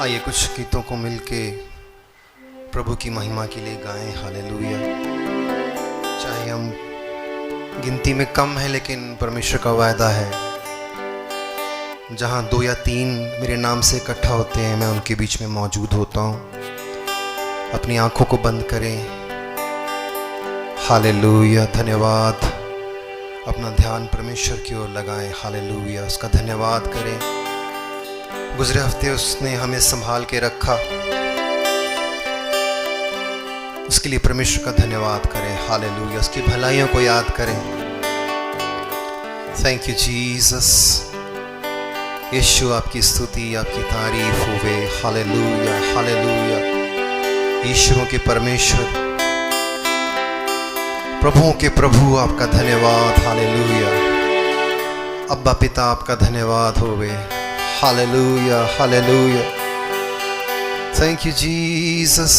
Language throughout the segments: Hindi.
आइए कुछ गीतों को मिलके प्रभु की महिमा के लिए गाएं। हालेलुया। चाहे हम गिनती में कम है, लेकिन परमेश्वर का वायदा है, जहां 2 या 3 मेरे नाम से इकट्ठा होते हैं, मैं उनके बीच में मौजूद होता हूं। अपनी आंखों को बंद करें। हालेलुया। धन्यवाद। अपना ध्यान परमेश्वर की ओर लगाएं। हालेलुया। उसका धन्यवाद करें। गुजरे हफ्ते उसने हमें संभाल के रखा, उसके लिए परमेश्वर का धन्यवाद करें। हालेलुया। उसकी भलाइयों को याद करें। Thank you Jesus. यीशु, आपकी स्तुति, आपकी तारीफ होवे। Hallelujah, hallelujah. ईश्वरों के परमेश्वर, प्रभुओं के प्रभु, आपका धन्यवाद। हालेलुया। अब्बा पिता, आपका धन्यवाद होवे। Hallelujah, hallelujah. Thank you Jesus.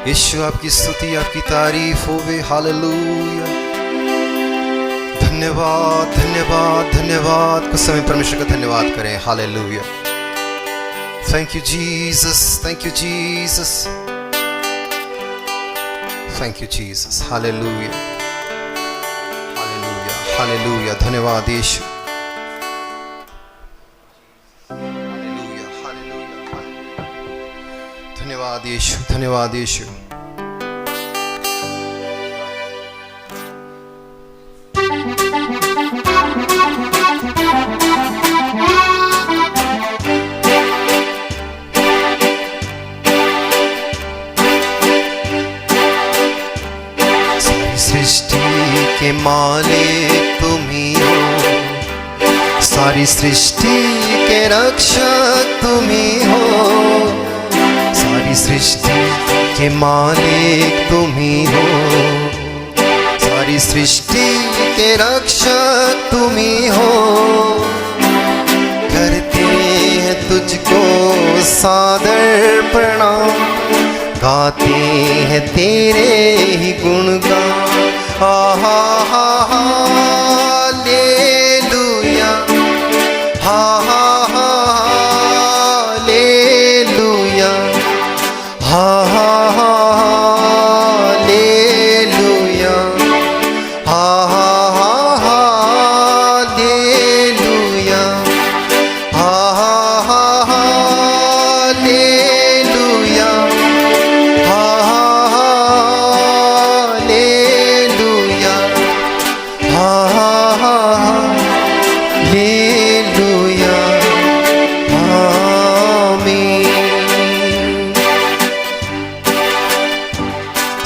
यीशु, आपकी स्तुति, आपकी तारीफ होवे। हालेलुया। धन्यवाद, धन्यवाद, धन्यवाद। कुछ समय परमेश्वर का धन्यवाद करें। Hallelujah. Thank you Jesus, thank you Jesus, thank you Jesus. Hallelujah, hallelujah, hallelujah. धन्यवाद यीशु। Hallelujah, hallelujah. धन्यवाद यीशु, धन्यवाद यीशु। के मालिक तुम ही हो, सारी सृष्टि के रक्षक तुम ही हो। सारी सृष्टि के मालिक तुम ही हो, सारी सृष्टि के रक्षक तुम ही हो। करते हैं तुझको सादर प्रणाम, गाते हैं तेरे ही गुणगान। हा हा हा हालेलुया, हा हा हा हालेलुया, हा हा हा हालेलुया, हा हा हा हालेलुया, हा हा हा हालेलुया, हा हा हालेलुया, हालेलुया। आमीन।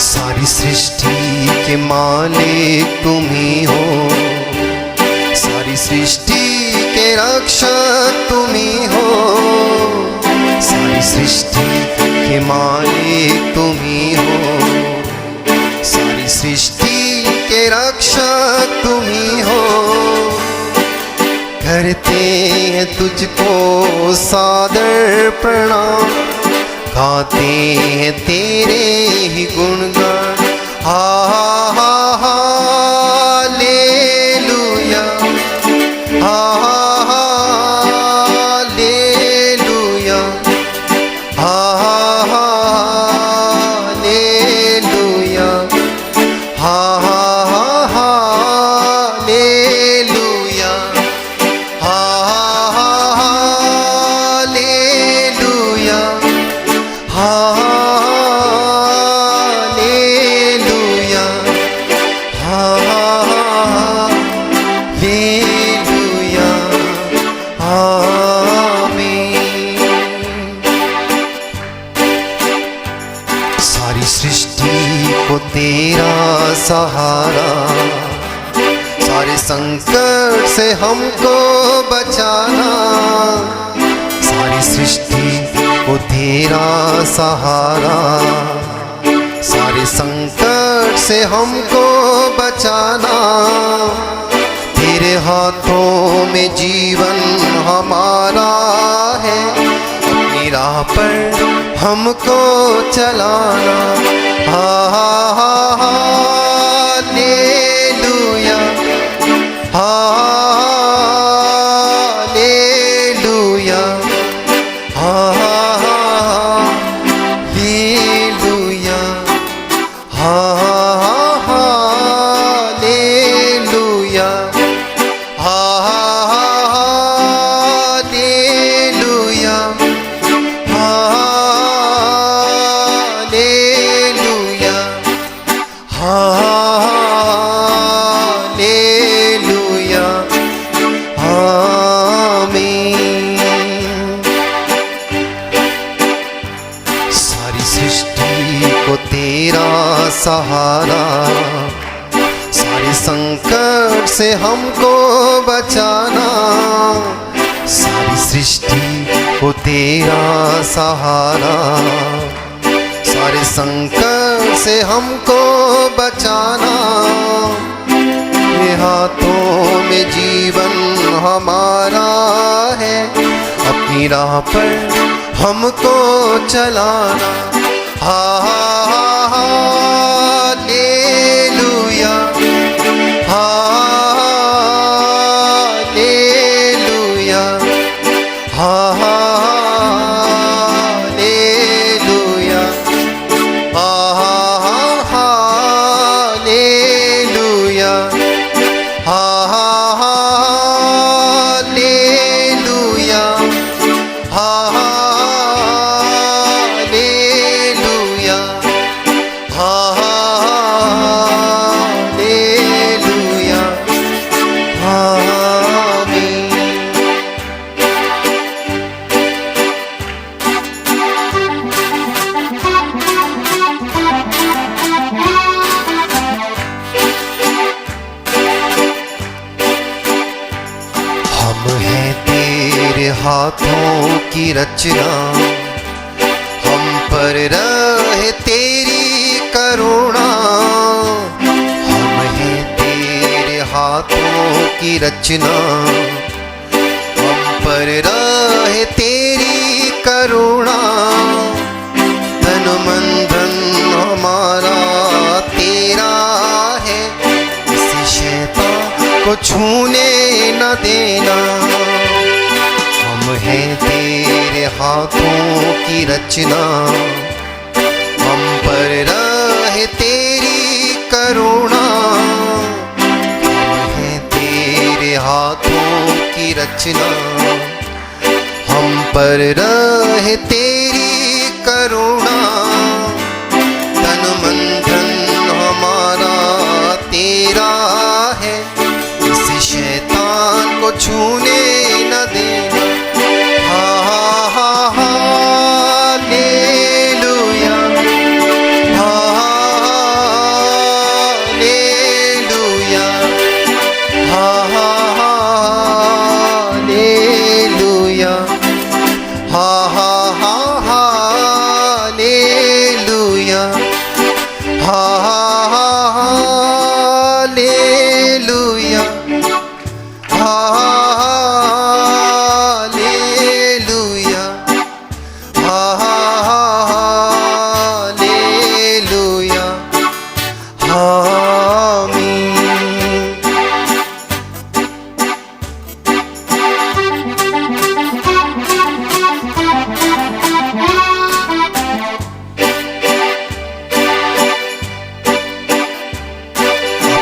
सारी सृष्टि के मालिक तुम ही हो, सारी सृष्टि के रक्षक तुम ही हो। सारी सृष्टि के मालिक तुम ही हो, सारी सृष्टि के रक्षक तुम ही हो। करते हैं तुझको सादर प्रणाम, गाते हैं तेरे ही गुणगान। हा हा हालेलुया, हा हालेलुया, हा हालेलुया, हा हालेलुया, हा हालेलुया, हा हालेलुया, हा हालेलुया। आमीन। सारी सृष्टि को तेरा सहारा, सारे संकट से हमको बचाना। सारी सृष्टि को तेरा सहारा, सारे संकट से हमको बचाना। तेरे हाथों में जीवन हमारा है, अपनी राह पर हमको चलाना। हा हा हा hallelujah, hallelujah, hallelujah, hallelujah, hallelujah, hallelujah, hallelujah, आमीन। सारी सृष्टि को तेरा सहारा, सारे संकट से हमको बचाना। सारी सृष्टि को तेरा सहारा, सारे संकट से हमको बचाना। ये हाथों में जीवन हमारा है, अपनी राह पर हमको चलाना। Hallelujah, hallelujah, hallelujah, hallelujah, hallelujah, hallelujah, hallelujah, आमीन। हम हैं तेरे हाथों की रचना, हम पर रहे तेरी करुणा। हम हैं तेरे हाथों की रचना, हम पर रहे तेरी करुणा। तन मन धन हमारा तेरा है, किसी शैतान को छूने न देना। हम हैं तेरे हाथों की रचना, हम पर रहे तेरी करुणा। हम हैं तेरे हाथों की रचना, हम पर रहे तेरी करुणा। तन मन धन हमारा तेरा है, किसी शैतान को छूने न देना। Hallelujah, hallelujah, hallelujah, hallelujah, hallelujah, hallelujah, hallelujah, आमीन।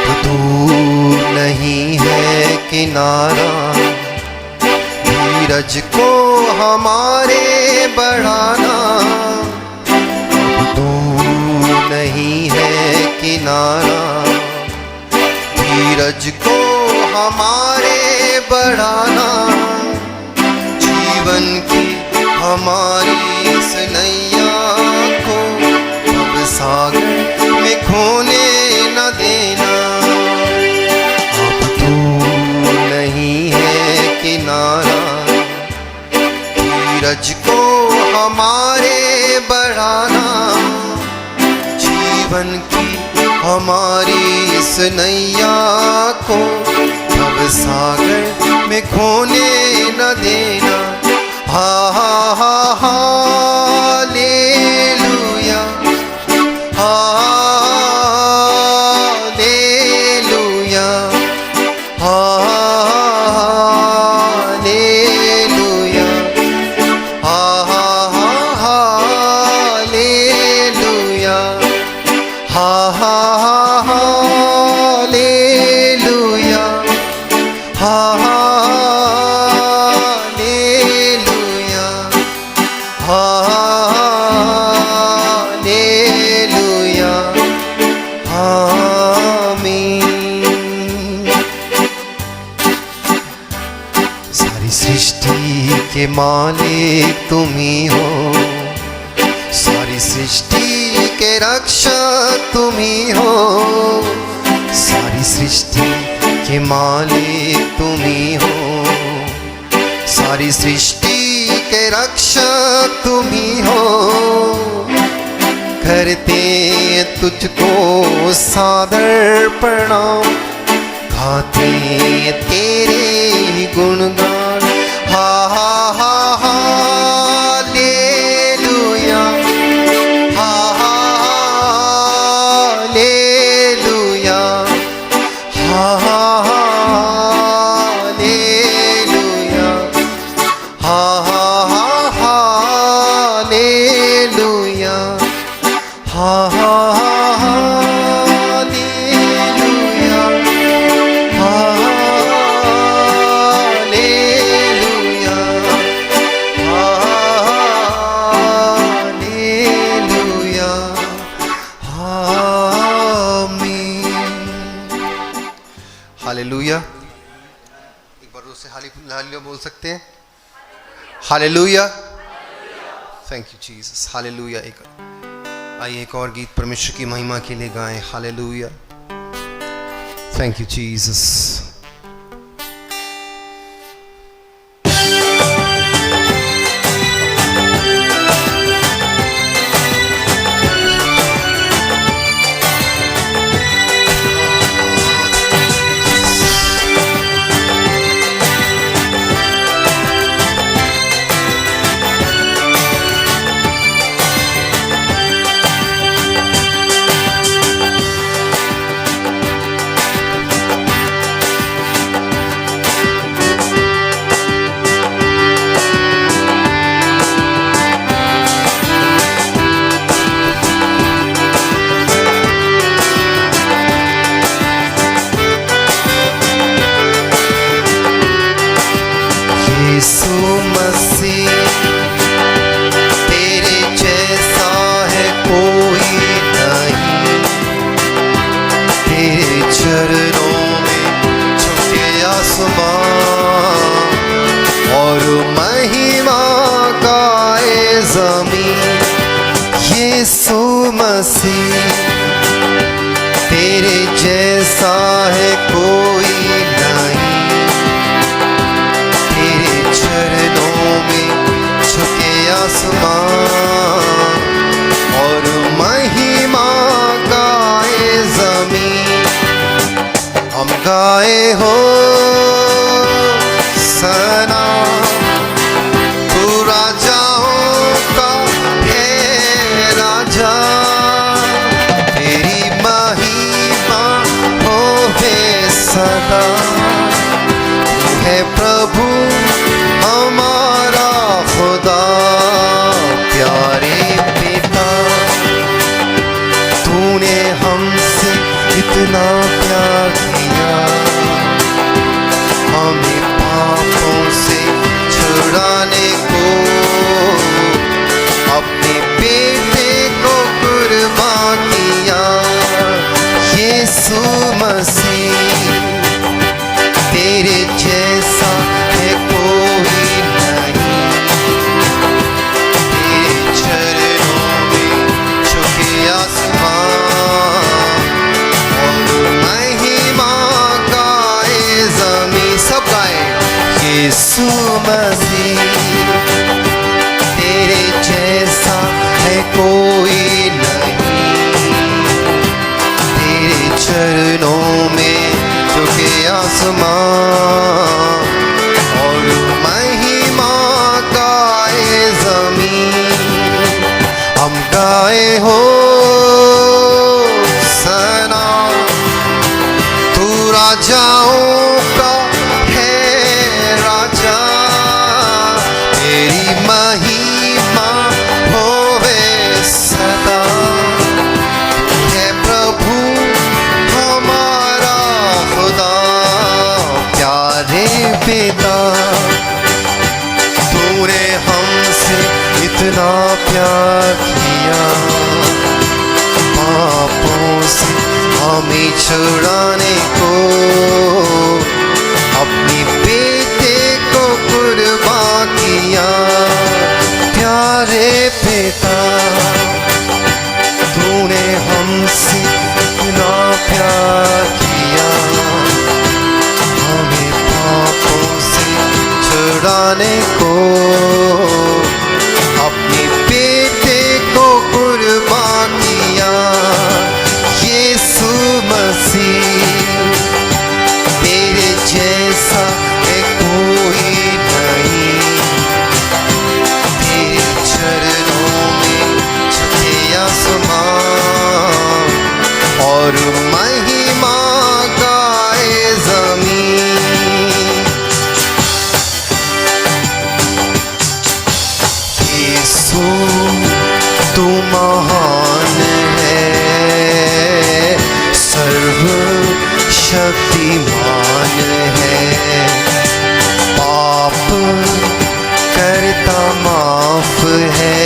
अब दूर नहीं है किनारा, धीरज को हमारे बढ़ाना। अब दूर नहीं है किनारा, धीरज को हमारे बढ़ाना। जीवन की हमारी इस नैया को अब सागर में खोने न देना। अब दूर नहीं है किनारा, धीरज को हमारे बढ़ाना। जीवन की हमारी इस नैया को भव सागर में खोने न देना। Hallelujah, hallelujah, hallelujah, hallelujah, hallelujah, hallelujah, hallelujah, आमीन। सारी सृष्टि के मालिक तुम ही हो, सारी सृष्टि के रक्षक तुम ही हो, सारी सृष्टि के मालिक तुम ही हो, सारी सृष्टि के रक्षक तुम ही हो। करते तुझको सादर प्रणाम, गाते तेरे गुणगान। हा हा हा हालेलुया, हा हालेलुया, हा हालेलुया, हा हालेलुया, हा हालेलुया, हालेलुया, हालेलुया, आमीन। हालेलुया। एक बार उससे हालेलुया बोल सकते हैं? Hallelujah. Thank you Jesus. Hallelujah. आइए एक और गीत परमेश्वर की महिमा के लिए गाएं। हालेलुया। Thank you Jesus. यीशु मसीह तेरे जैसा है कोई नहीं, तेरे चरणों में झुके आसमान और महिमा गाए ज़मीन। यीशु मसीह तेरे जैसा है कोई नहीं, चरणों में झुके आसमान और महिमा गाए ज़मीन। हम गाए हो सना, तू राजाओं का है राजा, तेरी महिमा होवे सदा। तू है प्रभु हमारा खुदा, प्यारे पिता, तूने हमसे इतना प्यार किया, हमें पापों से छुड़ाने को अपने बेटे को कुर्बान किया। यीशु मसीह तेरे जैसा है कोई नहीं, तेरे चरणों में झुके आसमान और महिमा गाए ज़मीन। सब गाए। यीशु मसीह तेरे जैसा है कोई नहीं, तेरे चरणों में झुके आसमान और महिमा गाए ज़मीन। हम गाए हो सना, तू राजाओं का है राजा, तेरी महिमा छुड़ाने को, अपने बेटे को कुर्बान किया। प्यारे पिता, तूने हमसे इतना प्यार किया, हमें पापों से छुड़ाने को, अपने बेटे को कुर्बान किया। यीशु मसीह, तेरे जैसा है कोई नहीं, तेरे चरणों में झुके आसमान और महिमा गाए ज़मीन। यीशु तू महान है, सर्वशक्तिमान है, पाप करता माफ है,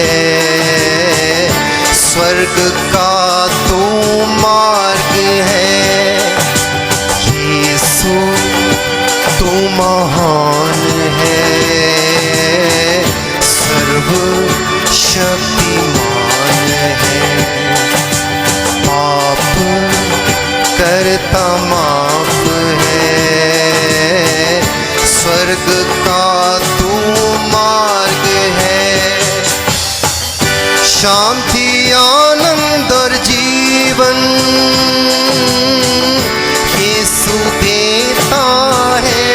स्वर्ग का तू मार्ग है। यीशु तू महान है, सर्वशक्तिमान है, पाप करता माफ है, स्वर्ग का तू मार्ग है। शांति आनंद और जीवन यीशु देता है,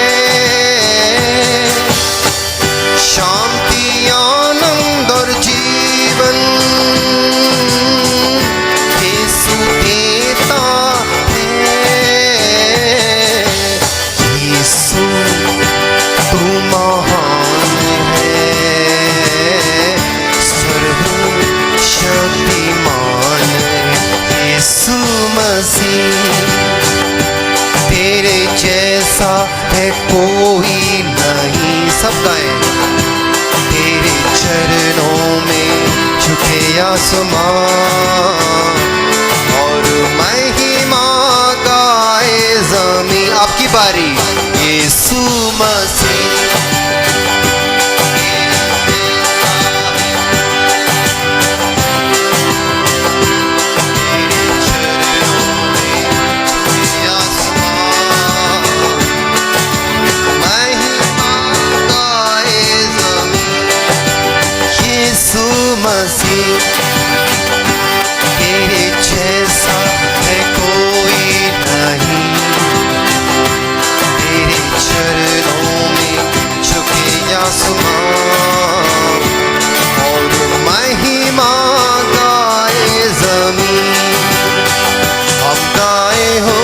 शांति आनंद और जीवन यीशु देता है। यीशु तू महान है, सर्वशक्तिमान है। यीशु मसीह, तेरे जैसा है कोई नहीं। सब गाएं। तेरे चरणों में झुके आसमान और महिमा गाए ज़मीन। आपकी बारी। यीशु मसीह, मसीह, तेरे जैसा है कोई नहीं, तेरे चरणों में झुके आसमान और महिमा गाए ज़मीन। हम गाए हो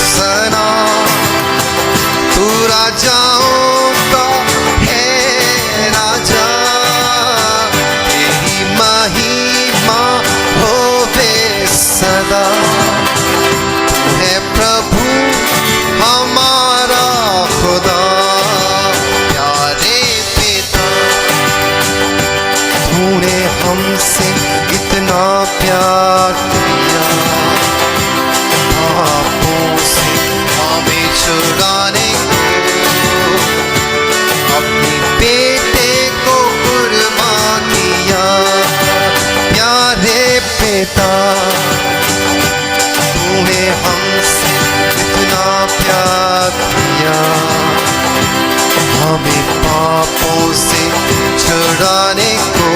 सना, तू राजाओं का है राजा, सदा तू है प्रभु हमारा खुदा। प्यारे पिता, तूने हमसे इतना प्यार किया, पापों से हमें छुड़ाने को, अपने बेटे को कुर्बान किया। प्यारे पिता, तूने हमसे इतना प्यार किया, हमें पापों से छुड़ाने को,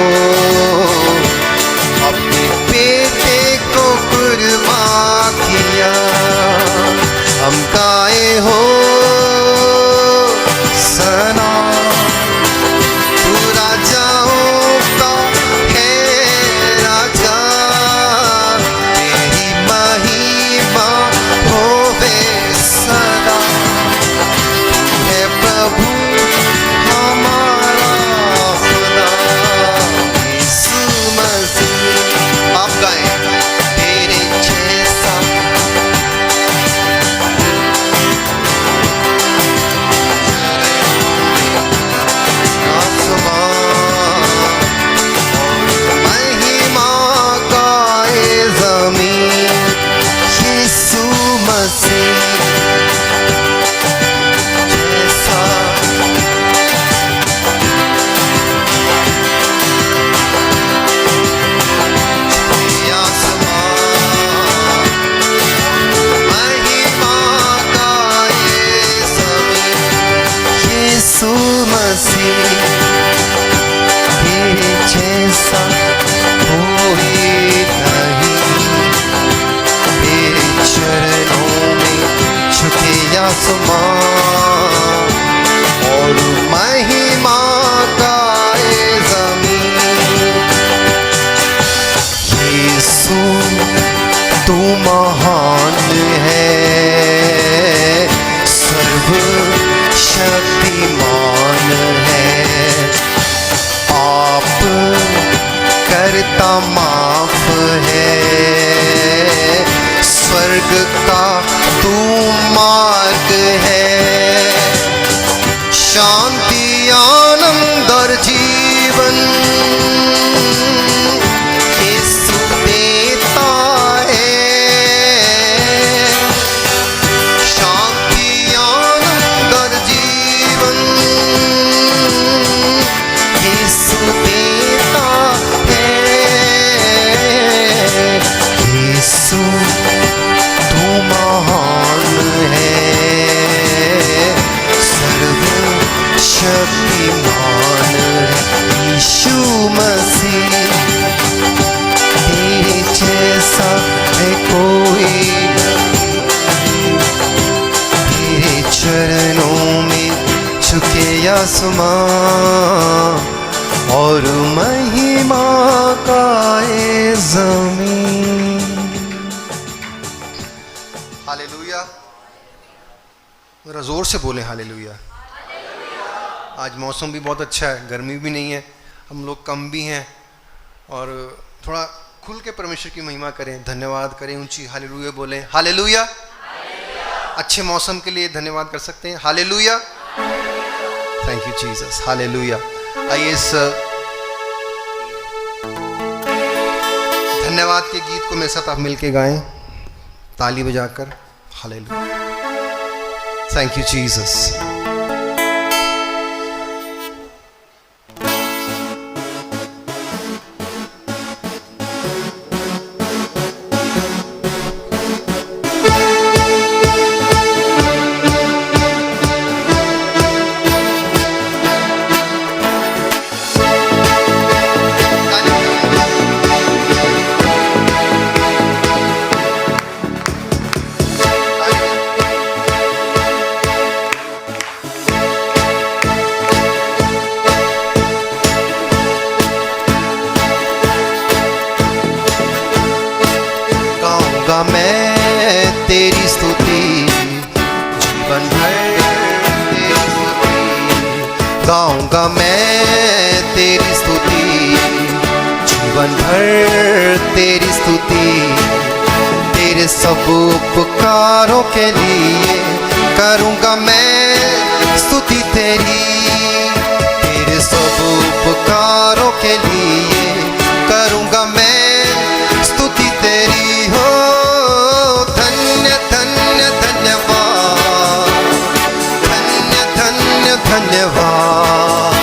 अपने बेटे को आसमां और महिमा का ये ज़मीन। हालेलुया। जरा जोर से बोले हालेलुया। आज मौसम भी बहुत अच्छा है, गर्मी भी नहीं है, हम लोग कम भी हैं, और थोड़ा खुल के परमेश्वर की महिमा करें, धन्यवाद करें, ऊंची हालेलुया बोलें। हालेलुया। अच्छे मौसम के लिए धन्यवाद कर सकते हैं। Hallelujah. Thank you Jesus. Hallelujah. आइए इस धन्यवाद के गीत को मेरे साथ आप मिलके गाएं, ताली बजाकर। हालेलुया। Thank you Jesus. मैं तेरी स्तुति जीवन भर, तेरी स्तुति गाऊंगा मैं, तेरी स्तुति जीवन भर, तेरी स्तुति। तेरे सब उपकारों के लिए करूंगा मैं स्तुति तेरी, तेरे सब उपकारों के लिए करूंगा मैं स्तुति तेरी। हो धन्यवाद, धन्य धन्य धन्यवाद,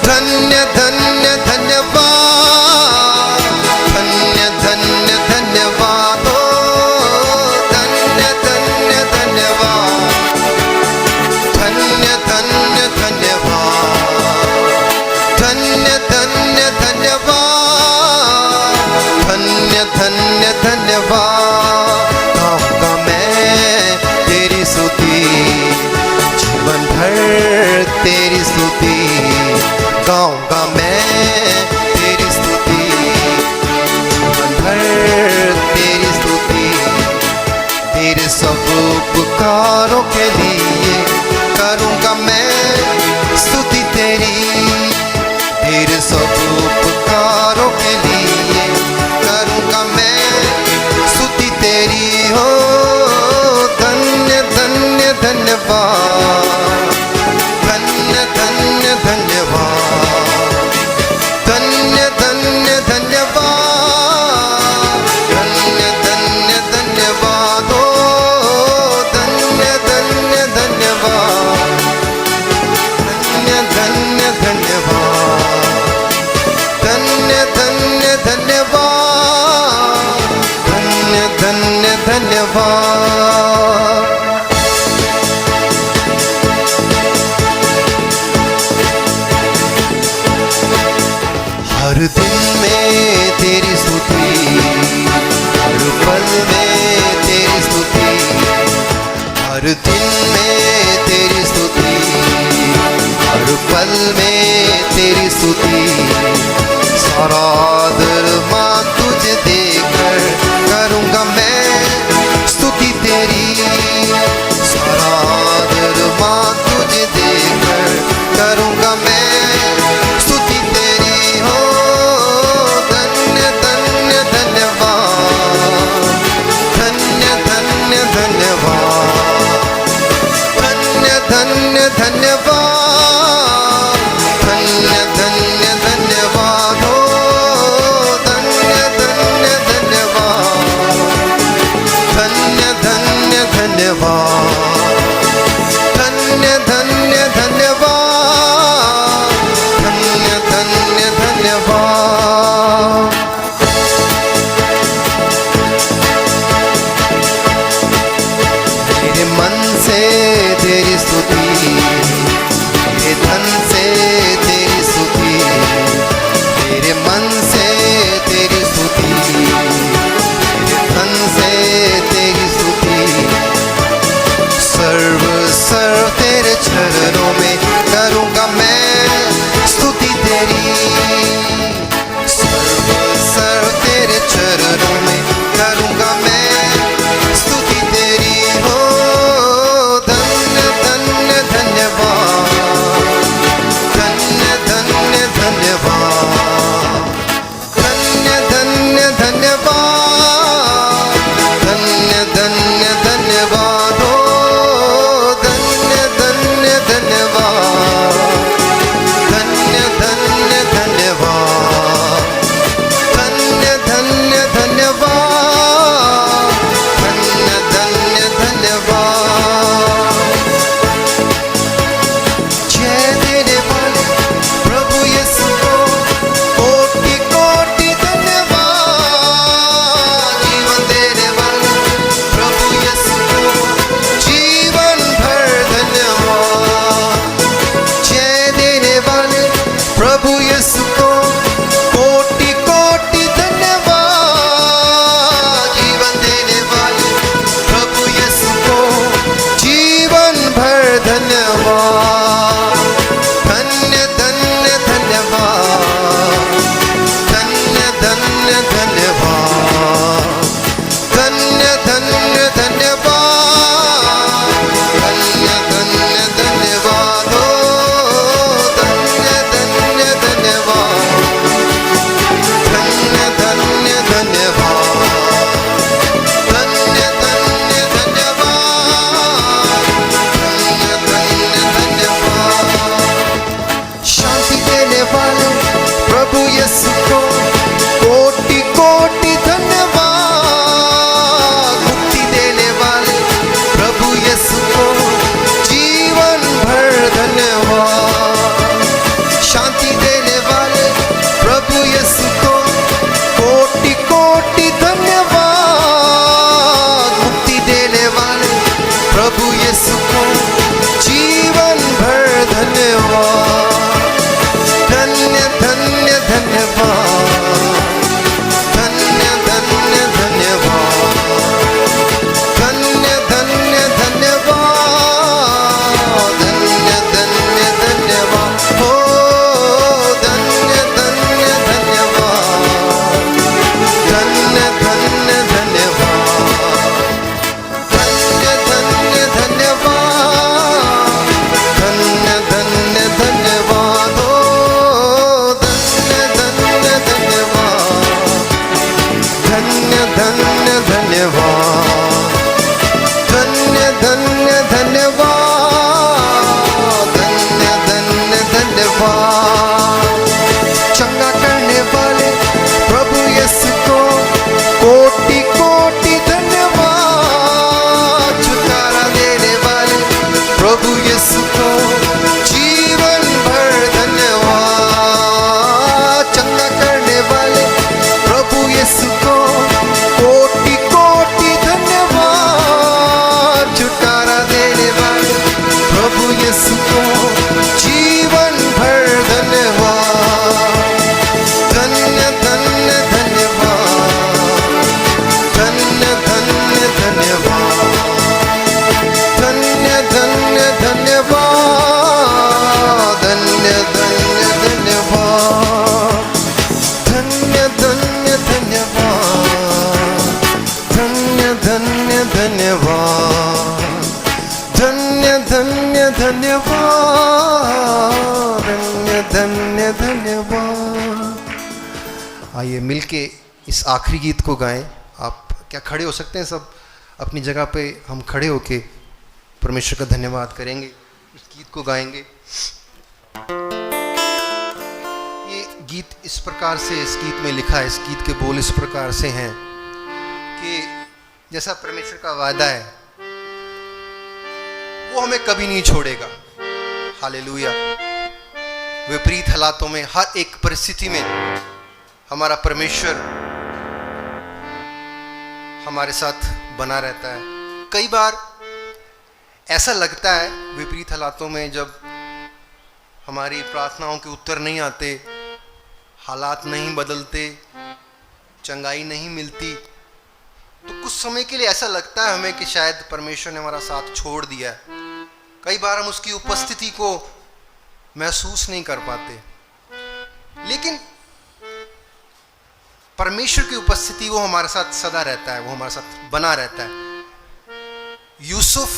धन्य धन्य धन्यवाद, धन्य धन्य धन्यवाद, धन्य धन्य धन्यवाद, धन्य धन्य धन्यवाद, धन्य धन्य धन्यवाद। गाऊंगा मैं तेरी स्तुति जीवन भर, तेरी स्तुति गाऊंगा मैं, तेरी स्तुति जीवन भर, तेरी स्तुति। तेरे सब उपकारों के लिए करूंगा मैं स्तुति तेरी, तेरे सब उपकारों के लिए करूंगा मैं स्तुति तेरी। हो धन्य धन्य धन्यवाद, धन्य धन्य धन्यवाद, धन्य धन्य धन्यवाद, धन्य धन्य धन्यवाद, ओ धन्य धन्य धन्यवाद, धन्य धन्य धन्यवाद, धन्य धन्य धन्यवाद, धन्य धन्य धन्यवाद। हर दिन में तेरी स्तुति, हर पल में तेरी स्तुति, हर दिन में तेरी स्तुति, हर पल में तेरी स्तुति। सारा दरमा तुझे देकर करूँगा मैं स्तुति तेरी, सारा दरमा तुझे देकर करूँगा मैं स्तुति तेरी। हो धन्य धन्य धन्यवाद, धन्य धन्य धन्यवाद, धन्य धन्य धन्यवाद, धन्य धन्य धन्यवाद। प्रभु यीशु को कोटि कोटि धन्यवाद। जीवन देने वाले प्रभु यीशु को जीवन भर धन्यवाद। धन्य धन्य धन्यवाद, धन्य धन्य धन्यवाद, धन्य धन्य धन्यवाद, धन्य धन्य धन्यवाद, हो धन्य धन्य धन्यवाद, धन्य धन्य धन्यवाद, धन्य धन्य धन्यवाद, धन्य धन्य धन्यवाद। शांति देने वाले प्रभु यीशु को कोटि कोटि धन्यवाद। मुक्ति देने वाले प्रभु यीशु को जीवन भर धन्यवाद। शांति देने वाले प्रभु यीशु को कोटि कोटि धन्यवाद। मुक्ति देने वाले प्रभु यीशु को जीवन भर धन्यवाद। धन्य धन्य धन्यवाद, धन्य धन्य धन्यवाद, धन्य धन्य धन्यवाद, धन्य धन्य धन्यवाद, हो धन्य धन्य धन्यवाद, धन्य धन्य धन्यवाद, धन्य धन्य धन्यवाद, धन्य धन्य धन्यवाद, हो धन्य धन्य धन्यवाद, धन्य धन्य धन्यवाद, धन्य धन्य धन्यवाद, धन्य धन्य धन्यवाद। चंगा करने वाले प्रभु यीशु को कोटि कोटि धन्यवाद। छुटकारा देने वाले प्रभु यीशु को जीवन भर धन्यवाद। चंगा करने वाले प्रभु यीशु को कोटि कोटि धन्यवाद। छुटकारा देने वाले प्रभु यीशु को जीवन भर धन्यवाद। धन्य धन्य धन्यवाद, धन्य धन्य धन्यवाद, धन्य धन्य धन्यवाद, धन्य धन्य धन्यवाद, धन्य धन्य धन्यवाद, धन्य धन्य धन्यवाद, धन्य धन्य धन्यवाद, धन्य धन्य धन्यवाद। आइए मिलके इस आखिरी गीत को गाएं। आप क्या खड़े हो सकते हैं? सब अपनी जगह पे हम खड़े होके परमेश्वर का धन्यवाद करेंगे, इस गीत को गाएंगे। ये गीत इस प्रकार से इस गीत में लिखा है, इस गीत के बोल इस प्रकार से हैं कि जैसा परमेश्वर का वादा है वो हमें कभी नहीं छोड़ेगा। हालेलुया। विपरीत हालातों में, हर एक परिस्थिति में हमारा परमेश्वर हमारे साथ बना रहता है। कई बार ऐसा लगता है विपरीत हालातों में, जब हमारी प्रार्थनाओं के उत्तर नहीं आते, हालात नहीं बदलते, चंगाई नहीं मिलती, तो कुछ समय के लिए ऐसा लगता है हमें कि शायद परमेश्वर ने हमारा साथ छोड़ दिया है। कई बार हम उसकी उपस्थिति को महसूस नहीं कर पाते, लेकिन परमेश्वर की उपस्थिति वो हमारे साथ सदा रहता है, वो हमारे साथ बना रहता है। यूसुफ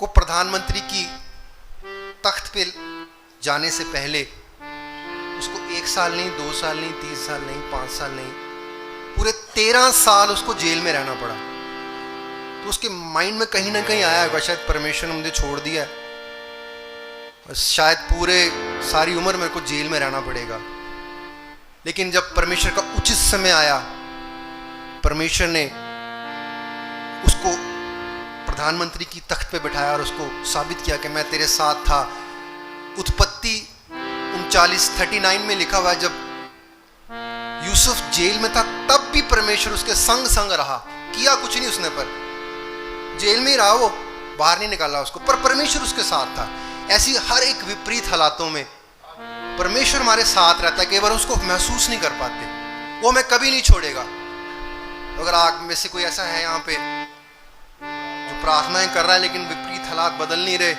को प्रधानमंत्री की तख्त पे जाने से पहले उसको 1 साल नहीं, 2 साल नहीं, 3 साल नहीं, 5 साल नहीं, पूरे 13 साल उसको जेल में रहना पड़ा। तो उसके माइंड में कहीं ना कहीं आया होगा शायद परमेश्वर ने मुझे छोड़ दिया है, शायद पूरे सारी उम्र मेरे को जेल में रहना पड़ेगा। लेकिन जब परमेश्वर का उचित समय आया, परमेश्वर ने उसको प्रधानमंत्री की तख्त पे बिठाया और उसको साबित किया कि मैं तेरे साथ था। उत्पत्ति 39:39 में लिखा हुआ है, जब यूसुफ जेल में था तब भी परमेश्वर उसके संग संग रहा, किया कुछ नहीं उसने, पर जेल में ही रहा, वो बाहर नहीं निकाला उसको, पर परमेश्वर उसके साथ था। ऐसी हर एक विपरीत हालातों में परमेश्वर हमारे साथ रहता है, कई बार उसको महसूस नहीं कर पाते, वो हमें कभी नहीं छोड़ेगा। अगर आप में से कोई ऐसा है यहाँ पे जो प्रार्थनाएं कर रहा है लेकिन विपरीत हालात बदल नहीं रहे,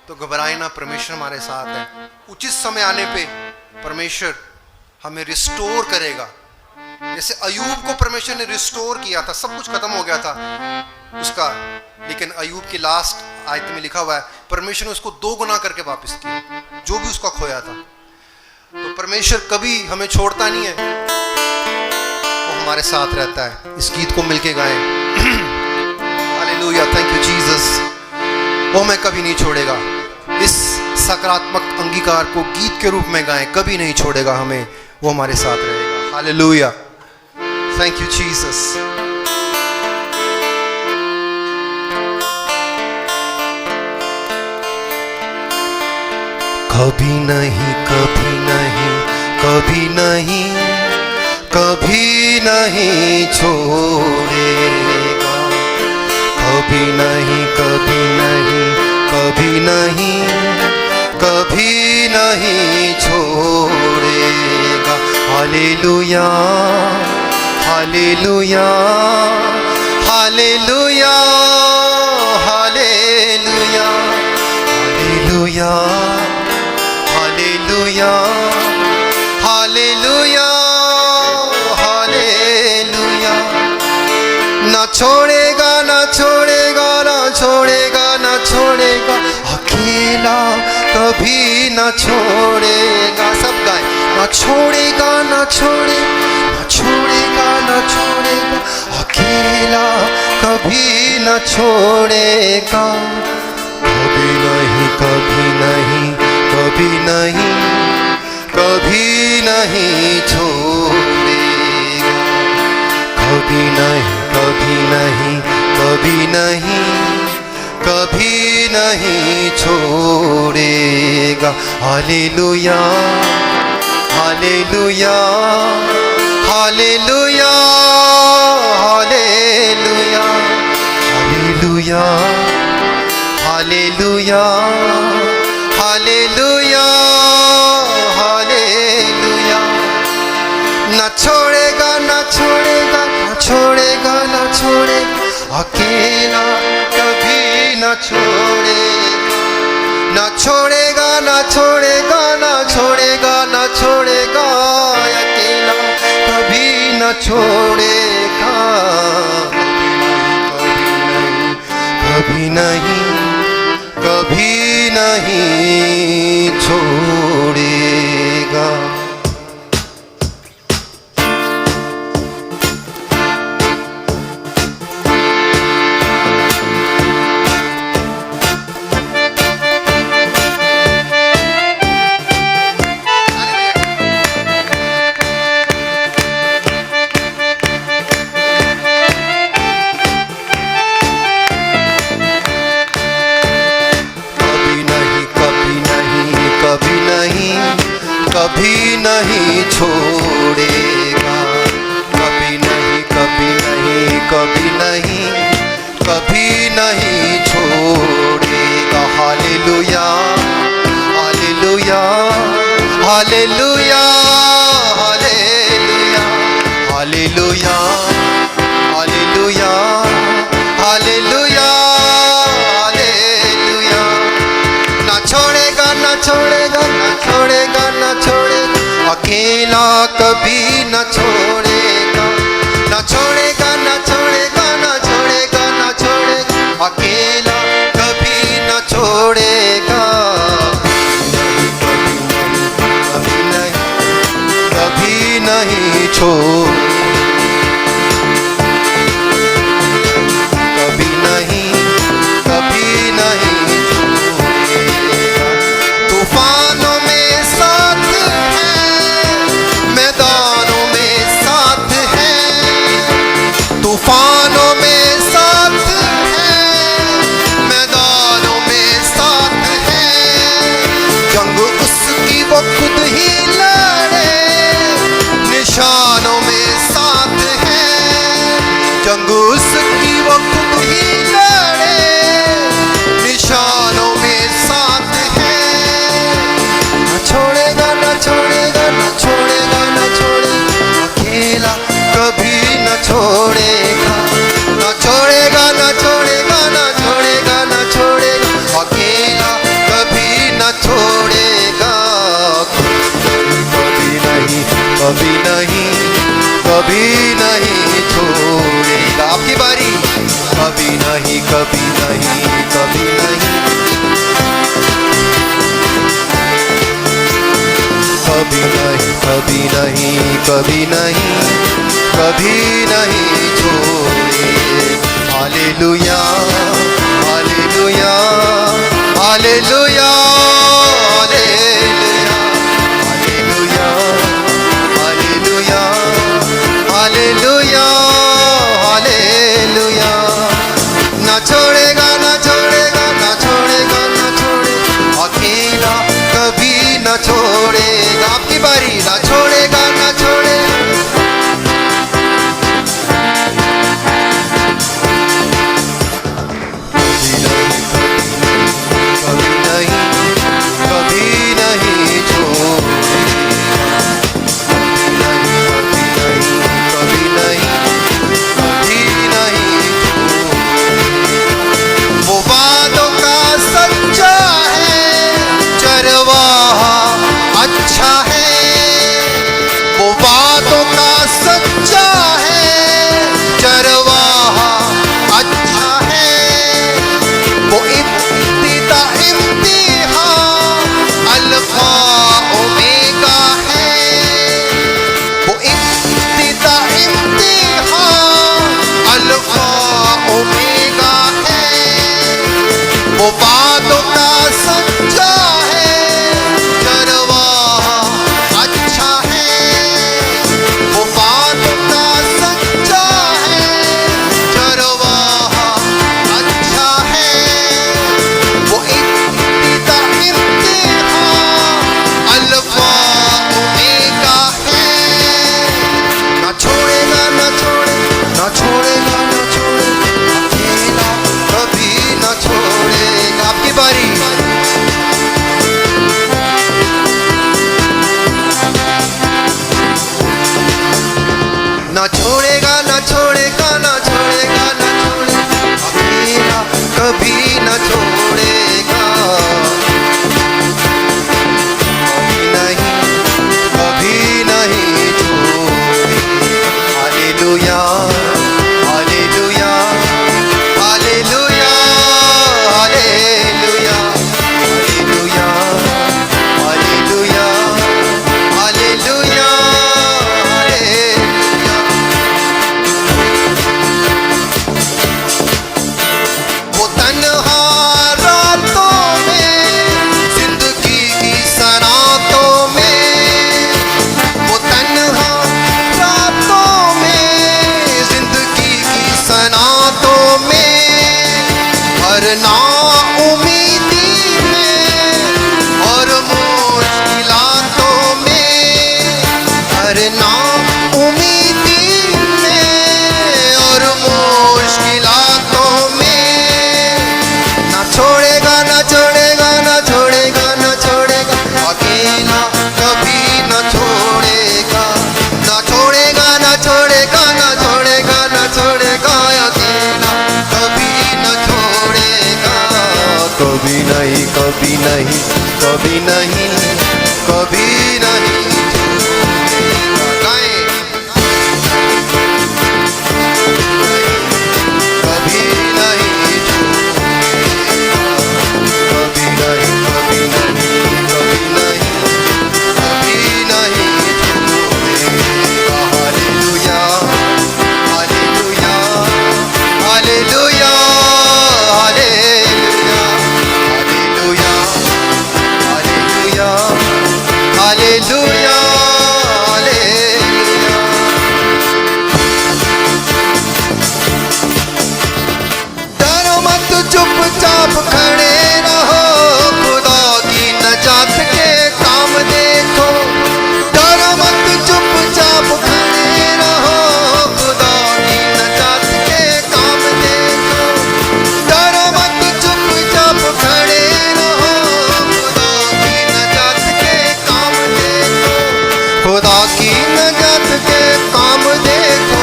तो घबराए ना, परमेश्वर हमारे साथ है। उचित समय आने पे परमेश्वर हमें रिस्टोर करेगा। जैसे अयूब को परमेश्वर ने रिस्टोर किया था, सब कुछ खत्म हो गया था उसका, लेकिन अयूब की लास्ट आयत में लिखा हुआ है परमेश्वर ने उसको 2 गुना करके वापस किया जो भी उसका खोया था। तो परमेश्वर कभी हमें छोड़ता नहीं है, वो हमारे साथ रहता है। इस गीत को मिलके गाएं। Hallelujah, thank you Jesus. वो हमें कभी नहीं छोड़ेगा। इस सकारात्मक अंगीकार को गीत के रूप में गाएं, कभी नहीं छोड़ेगा हमें, वो हमारे साथ रहेगा। Hallelujah, thank you Jesus. कभी नहीं, कभी नहीं, कभी नहीं, कभी नहीं छोड़ेगा। कभी नहीं, कभी नहीं, कभी नहीं, कभी नहीं छोड़ेगा। Hallelujah, hallelujah, hallelujah, hallelujah, hallelujah, hallelujah, hallelujah, hallelujah. ना छोड़ेगा, ना छोड़ेगा, ना छोड़ेगा, ना छोड़ेगा, अकेला कभी ना छोड़ेगा। सब गाए। ना छोड़ेगा, ना छोड़े, ना छोड़ेगा, ना छोड़ेगा, अकेला कभी ना छोड़ेगा। कभी नहीं, कभी नहीं, कभी नहीं, कभी नहीं छोड़ेगा। कभी नहीं, कभी नहीं, कभी नहीं, कभी नहीं छोड़ेगा। Hallelujah, hallelujah, hallelujah, hallelujah, hallelujah, hallelujah, hallelujah, hallelujah. ना छोड़ेगा, ना छोड़ेगा, ना छोड़ेगा, ना छोड़ेगा, अकेला कभी ना छोड़ेगा। ना छोड़ेगा, ना छोड़ेगा, ना छोड़ेगा, ना छोड़ेगा, अकेला कभी ना छोड़ेगा। कभी नहीं, कभी नहीं छोड़ेगा। कभी नहीं छोड़ेगा। कभी नहीं, कभी नहीं, कभी नहीं, कभी नहीं छोड़ेगा। Hallelujah, hallelujah, hallelujah, hallelujah, hallelujah, hallelujah, hallelujah, hallelujah. ना छोड़ेगा, ना छोड़ेगा, ना छोड़ेगा, ना छोड़ेगा, अकेला कभी ना छोड़ेगा। ना छोड़ेगा, ना छोड़ेगा, ना छोड़ेगा, ना छोड़ेगा, अकेला कभी ना छोड़ेगा। कभी नहीं, कभी नहीं छोड़, कभी नहीं, कभी नहीं छोड़ेगा। तूफानों में साथ है, मैदानों में साथ है, तूफानों में साथ है, मैदानों में साथ है। जंग उसकी वो खुद ही लड़े, निशानों में कभी नहीं, कभी नहीं छोड़ेगा। आपकी बारी। कभी नहीं, कभी नहीं, कभी नहीं, कभी नहीं, कभी नहीं, कभी नहीं, कभी नहीं छोड़े। Hallelujah, hallelujah, hallelujah, hallelujah, hallelujah, hallelujah, hallelujah. ना छोड़ेगा, ना छोड़ेगा, ना छोड़ेगा, ना छोड़ेगा, अकेला कभी ना छोड़ेगा। आपकी बारी। ना छोड़ेगा, ना छोड़ेगा, कभी नहीं, कभी नहीं छोड़ेगा। कभी नहीं, कभी नहीं, कभी नहीं छोड़ेगा। वो वादों का सच्चा है, चरवाहा अच्छा है। वो वादों का सच्चा है, चरवाहा अच्छा है। वो इब्तिदा इम्तिहा अल्फा ओमेगा है। वो इब्तिदा इम्तिहा अल्फा ओमेगा है। वो वादों का सच्चा है, चरवाहा अच्छा है। वो वादों का सच्चा है, चरवाहा अच्छा है। वो इब्तिदा इम्तिहा अल्फा ओमेगा है। ना छोड़ेगा, ना छोड़ेगा, ना छोड़ेगा, ना छोड़ेगा, अकेला कभी ना छोड़ेगा। आपकी बारी। ना छोड़ेगा, ना छोड़ेगा, ना छोड़ेगा, ना छोड़ेगा, अकेला कभी ना छोड़ेगा। कभी नहीं, कभी नहीं छोड़ेगा। Hallelujah, hallelujah, hallelujah, hallelujah, hallelujah, hallelujah, hallelujah, hallelujah. वो तन्हा रातों में, जिंदगी की सरातों में। वो तन्हा रातों में, जिंदगी की सरातों में। हर नाउमीदी में और मुश्किलातों में। हर नाउमीदी में और मुश्किलातों में। ना छोड़ेगा, ना छोड़ेगा, ना छोड़ेगा, ना छोड़ेगा, अकेला कभी ना छोड़ेगा। ना छोड़ेगा, ना छोड़ेगा, ना छोड़ेगा, ना छोड़ेगा, अकेला कभी ना छोड़ेगा। कभी नहीं, कभी नहीं, कभी नहीं, कभी नहीं छोड़ेगा। गाएं। कभी नहीं छोड़ेगा, कभी नहीं, कभी नहीं, कभी नहीं, कभी नहीं छोड़ेगा। Hallelujah, hallelujah, hallelujah, hallelujah, hallelujah, hallelujah, hallelujah, hallelujah. डरो मत, चुपचाप खड़े रहो, खुदा की नजात के काम देखो। डरो मत, चुपचाप खड़े रहो, खुदा की नजात के काम देखो। डरो मत, चुपचाप खड़े रहो, खुदा की नजात के काम देखो। खुदा की नजात के काम देखो,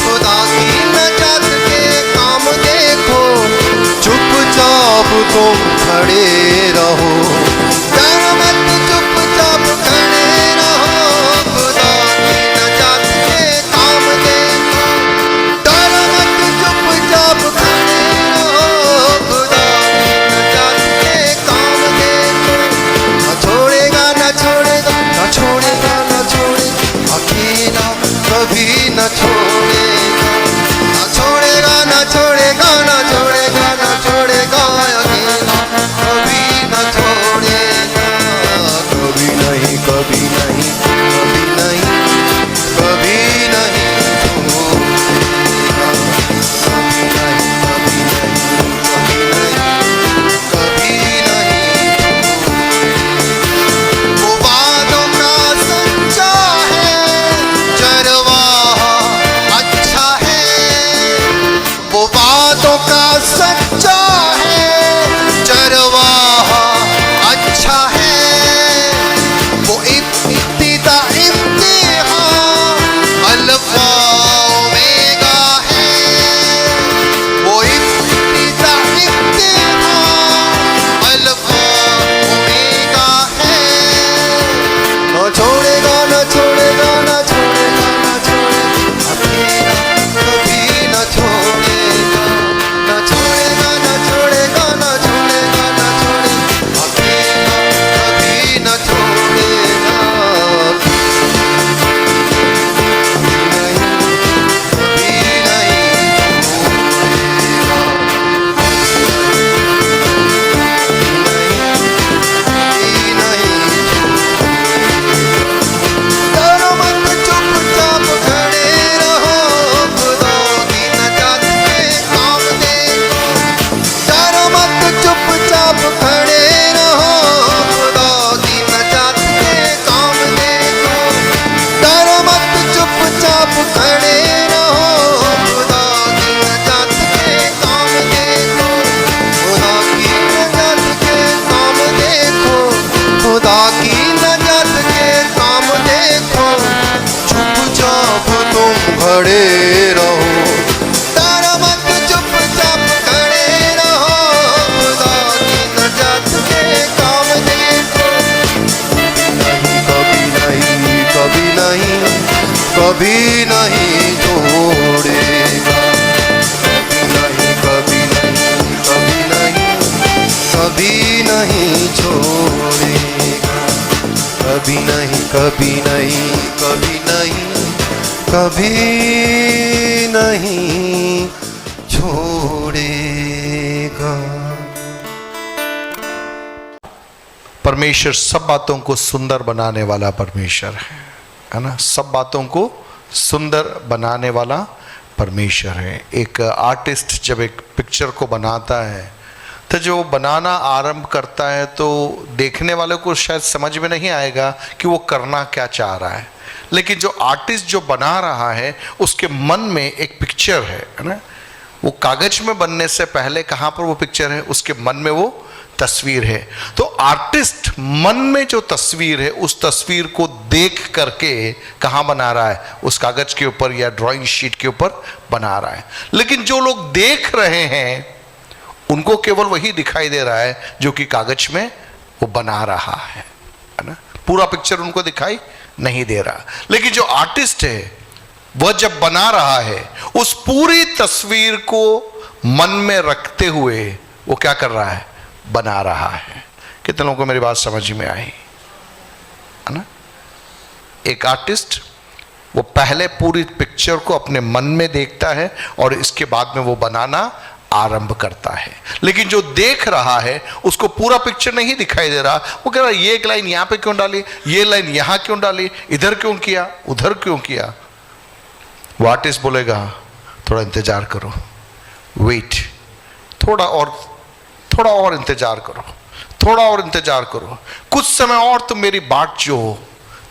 खुदा की नजात के काम देखो। चुपचाप तुम खड़े रहो। डरो मत, चुपचाप खड़े रहो, खुदा कभी नहीं छोड़ेगा, कभी नहीं, कभी नहीं, कभी नहीं, कभी नहीं छोड़ेगा, कभी नहीं, कभी नहीं, कभी नहीं, कभी नहीं छोड़ेगा। परमेश्वर सब बातों को सुंदर बनाने वाला परमेश्वर है ना। सब बातों को सुंदर बनाने वाला परमेश्वर है। एक आर्टिस्ट जब एक पिक्चर को बनाता है तो जो बनाना आरंभ करता है तो देखने वाले को शायद समझ में नहीं आएगा कि वो करना क्या चाह रहा है, लेकिन जो आर्टिस्ट जो बना रहा है उसके मन में एक पिक्चर है ना। वो कागज में बनने से पहले कहाँ पर वो पिक्चर है, उसके मन में वो तस्वीर है। तो आर्टिस्ट मन में जो तस्वीर है उस तस्वीर को देख करके कहाँ बना रहा है, उस कागज के ऊपर या ड्राइंग शीट के ऊपर बना रहा है। लेकिन जो लोग देख रहे हैं उनको केवल वही दिखाई दे रहा है जो कि कागज में वो बना रहा है ना। पूरा पिक्चर उनको दिखाई नहीं दे रहा। लेकिन जो आर्टिस्ट है वह जब बना रहा है उस पूरी तस्वीर को मन में रखते हुए वो क्या कर रहा है, बना रहा है। कितने लोगों को मेरी बात समझ में आई है ना। एक आर्टिस्ट वो पहले पूरी पिक्चर को अपने मन में देखता है और इसके बाद में वो बनाना आरंभ करता है। लेकिन जो देख रहा है उसको पूरा पिक्चर नहीं दिखाई दे रहा। वो कह रहा है ये एक लाइन यहां पे क्यों डाली, ये लाइन यहां क्यों डाली, इधर क्यों किया, उधर क्यों किया। वो आर्टिस्ट बोलेगा थोड़ा इंतजार करो, वेट, थोड़ा और इंतजार करो, थोड़ा और इंतजार करो, कुछ समय और तुम मेरी बाट जो हो,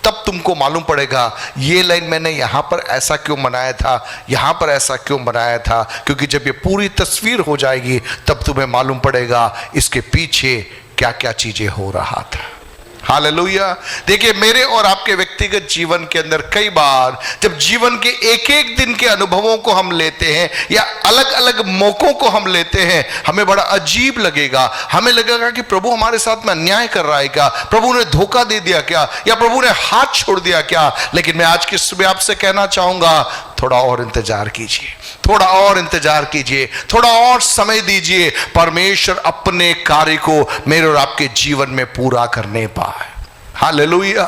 तब तुमको मालूम पड़ेगा ये लाइन मैंने यहां पर ऐसा क्यों बनाया था, यहां पर ऐसा क्यों बनाया था। क्योंकि जब ये पूरी तस्वीर हो जाएगी तब तुम्हें मालूम पड़ेगा इसके पीछे क्या क्या चीजें हो रहा था। हालेलुया। देखिए मेरे और आपके व्यक्तिगत जीवन के अंदर कई बार जब जीवन के एक एक दिन के अनुभवों को हम लेते हैं या अलग अलग मौकों को हम लेते हैं, हमें बड़ा अजीब लगेगा। हमें लगेगा कि प्रभु हमारे साथ में अन्याय कर रहा है क्या, प्रभु ने धोखा दे दिया क्या, या प्रभु ने हाथ छोड़ दिया क्या। लेकिन मैं आज की सुबह आपसे कहना चाहूंगा थोड़ा और इंतजार कीजिए, थोड़ा और इंतजार कीजिए, थोड़ा और समय दीजिए। परमेश्वर अपने कार्य को मेरे और आपके जीवन में पूरा करने पाए। Hallelujah,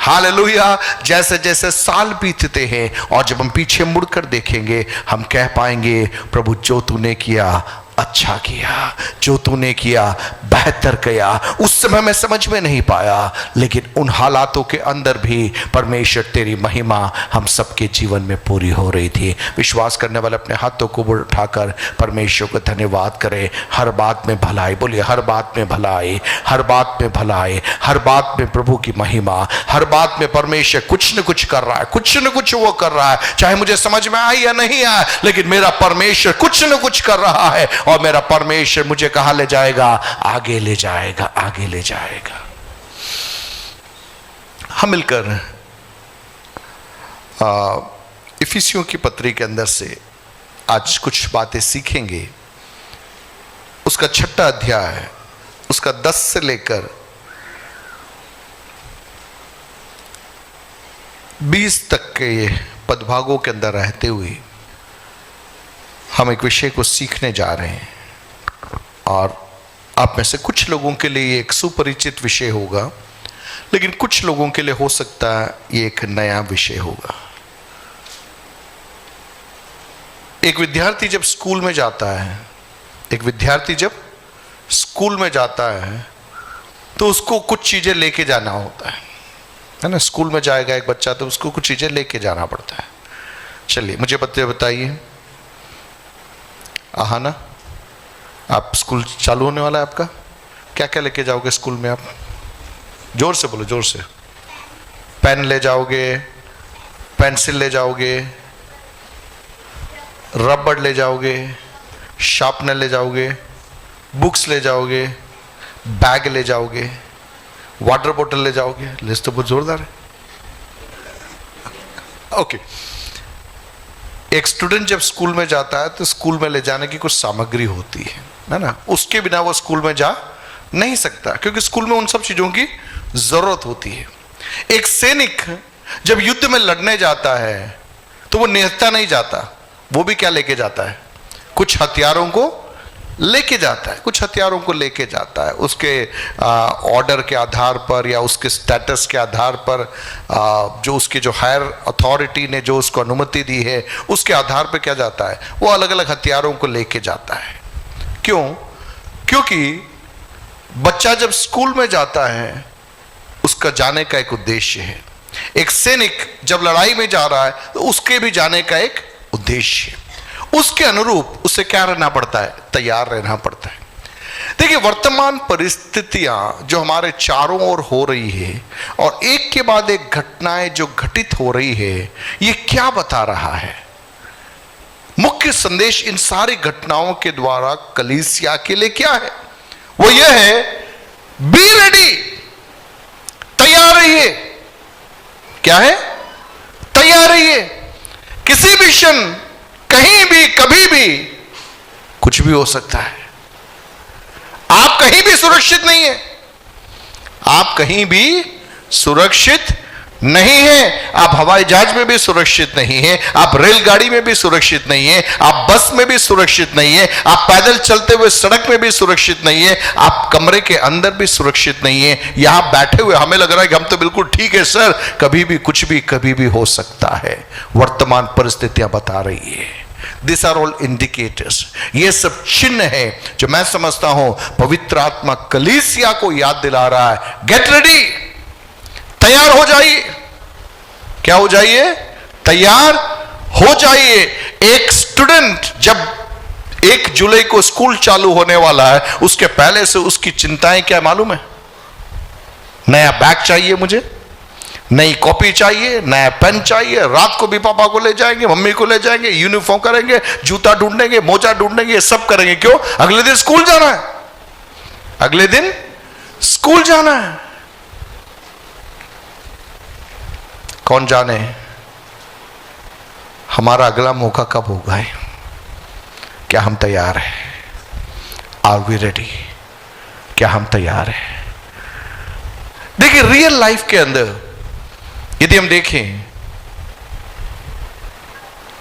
hallelujah. जैसे जैसे साल बीतते हैं और जब हम पीछे मुड़कर देखेंगे हम कह पाएंगे प्रभु जो तूने किया अच्छा किया, जो तूने किया बेहतर किया। उस समय मैं समझ में नहीं पाया, लेकिन उन हालातों के अंदर भी परमेश्वर तेरी महिमा हम सबके जीवन में पूरी हो रही थी। विश्वास करने वाले अपने हाथों को उठाकर परमेश्वर को धन्यवाद करें। हर बात में भलाई, बोलिए हर बात में भलाई, हर बात में भलाई, हर बात में प्रभु की महिमा, हर बात में परमेश्वर कुछ न कुछ कर रहा है, कुछ न कुछ वो कर रहा है। चाहे मुझे समझ में आए या नहीं आए, लेकिन मेरा परमेश्वर कुछ न कुछ कर रहा है और मेरा परमेश्वर मुझे कहां ले जाएगा, आगे ले जाएगा, आगे ले जाएगा। हम मिलकर इफिसियों की पत्री के अंदर से आज कुछ बातें सीखेंगे। उसका 6वां अध्याय है, उसका 10 से लेकर 20 तक के पदभागों के अंदर रहते हुए हम एक विषय को सीखने जा रहे हैं। और आप में से कुछ लोगों के लिए ये एक सुपरिचित विषय होगा, लेकिन कुछ लोगों के लिए हो सकता है ये एक नया विषय होगा। एक विद्यार्थी जब स्कूल में जाता है, एक विद्यार्थी जब स्कूल में जाता है तो उसको कुछ चीजें लेके जाना होता है ना। स्कूल में जाएगा एक बच्चा तो उसको कुछ चीजें लेके जाना पड़ता है। चलिए मुझे बताइए, आहाना, आप स्कूल चालू होने वाला है आपका, क्या क्या लेके जाओगे स्कूल में आप? जोर से बोलो, जोर से। पेन ले जाओगे, पेंसिल ले जाओगे, रबड़ ले जाओगे, शार्पनर ले जाओगे, बुक्स ले जाओगे, बैग ले जाओगे, वाटर बोतल ले जाओगे। लिस्ट तो बहुत जोरदार है। ओके, एक स्टूडेंट जब स्कूल में जाता है तो स्कूल में ले जाने की कुछ सामग्री होती है ना। उसके बिना वो स्कूल में जा नहीं सकता, क्योंकि स्कूल में उन सब चीजों की जरूरत होती है। एक सैनिक जब युद्ध में लड़ने जाता है तो वो निहत्था नहीं जाता, वो भी क्या लेके जाता है? कुछ हथियारों को लेके जाता है, कुछ हथियारों को लेके जाता है। उसके ऑर्डर के आधार पर या उसके स्टेटस के आधार पर, जो उसके जो हायर अथॉरिटी ने जो उसको अनुमति दी है उसके आधार पर क्या जाता है? वो अलग अलग हथियारों को लेके जाता है। क्यों? क्योंकि बच्चा जब स्कूल में जाता है उसका जाने का एक उद्देश्य है। एक सैनिक जब लड़ाई में जा रहा है तो उसके भी जाने का एक उद्देश्य है। उसके अनुरूप उसे क्या रहना पड़ता है? तैयार रहना पड़ता है। देखिए, वर्तमान परिस्थितियां जो हमारे चारों ओर हो रही है और एक के बाद एक घटनाएं जो घटित हो रही है, ये क्या बता रहा है? मुख्य संदेश इन सारी घटनाओं के द्वारा कलीसिया के लिए क्या है? वो ये है, बी रेडी, तैयार रहिए। क्या है? तैयार रहिए। किसी भी क्षण, कहीं भी, कभी भी कुछ भी हो सकता है। आप कहीं भी सुरक्षित नहीं है, आप कहीं भी सुरक्षित नहीं है। आप हवाई जहाज में भी सुरक्षित नहीं है, आप रेलगाड़ी में भी सुरक्षित नहीं है, आप बस में भी सुरक्षित नहीं है, आप पैदल चलते हुए सड़क में भी सुरक्षित नहीं है, आप कमरे के अंदर भी सुरक्षित नहीं है। यहां बैठे हुए हमें लग रहा है कि हम तो बिल्कुल ठीक है सर, कभी भी कुछ भी कभी भी हो सकता है। वर्तमान परिस्थितियां बता रही है। This are all indicators. ये सब चिन्ह है जो मैं समझता हूं पवित्र आत्मा कलीसिया को याद दिला रहा है। गेट रेडी, तैयार हो जाइए। क्या हो जाइए? तैयार हो जाइए। एक स्टूडेंट जब 1 जुलाई को स्कूल चालू होने वाला है, उसके पहले से उसकी चिंताएं क्या मालूम है? नया बैग चाहिए मुझे, नई कॉपी चाहिए, नया पेन चाहिए, रात को भी पापा को ले जाएंगे, मम्मी को ले जाएंगे, यूनिफॉर्म करेंगे, जूता ढूंढेंगे, मोजा ढूंढेंगे, ये सब करेंगे। क्यों? अगले दिन स्कूल जाना है, अगले दिन स्कूल जाना है। कौन जाने हमारा अगला मौका कब होगा? क्या हम तैयार हैं? Are we ready? क्या हम तैयार हैं? देखिए, रियल लाइफ के अंदर यदि हम देखें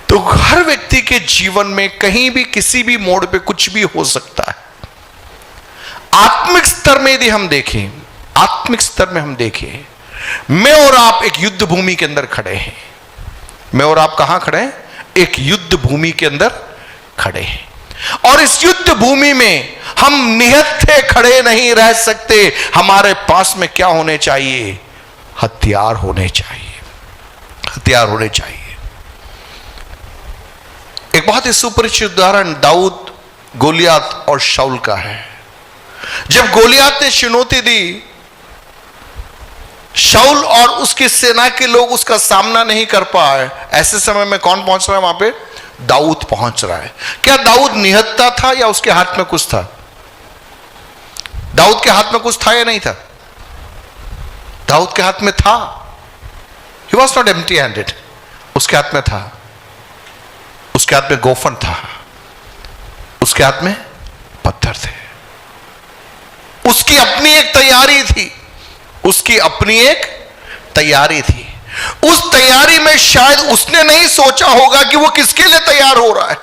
तो हर व्यक्ति के जीवन में कहीं भी, किसी भी मोड़ पे कुछ भी हो सकता है। आत्मिक स्तर में यदि हम देखें, आत्मिक स्तर में हम देखें, मैं और आप एक युद्ध भूमि के अंदर खड़े हैं। मैं और आप कहां खड़े हैं? एक युद्ध भूमि के अंदर खड़े हैं। और इस युद्ध भूमि में हम निहत्थे खड़े नहीं रह सकते। हमारे पास में क्या होने चाहिए? हथियार होने चाहिए, हथियार होने चाहिए। एक बहुत ही सुपरिचित उदाहरण दाऊद, गोलियात और शाऊल का है। जब गोलियात ने चुनौती दी, शाऊल और उसकी सेना के लोग उसका सामना नहीं कर पाए, ऐसे समय में कौन पहुंच रहा है वहां पे? दाऊद पहुंच रहा है। क्या दाऊद निहत्था था या उसके हाथ में कुछ था? दाऊद के हाथ में कुछ था या नहीं था? दाऊद के हाथ में था। He was not empty handed. उसके हाथ में था, उसके हाथ में गोफन था, उसके हाथ में पत्थर थे। उसकी अपनी एक तैयारी थी, उसकी अपनी एक तैयारी थी। उस तैयारी में शायद उसने नहीं सोचा होगा कि वो किसके लिए तैयार हो रहा है।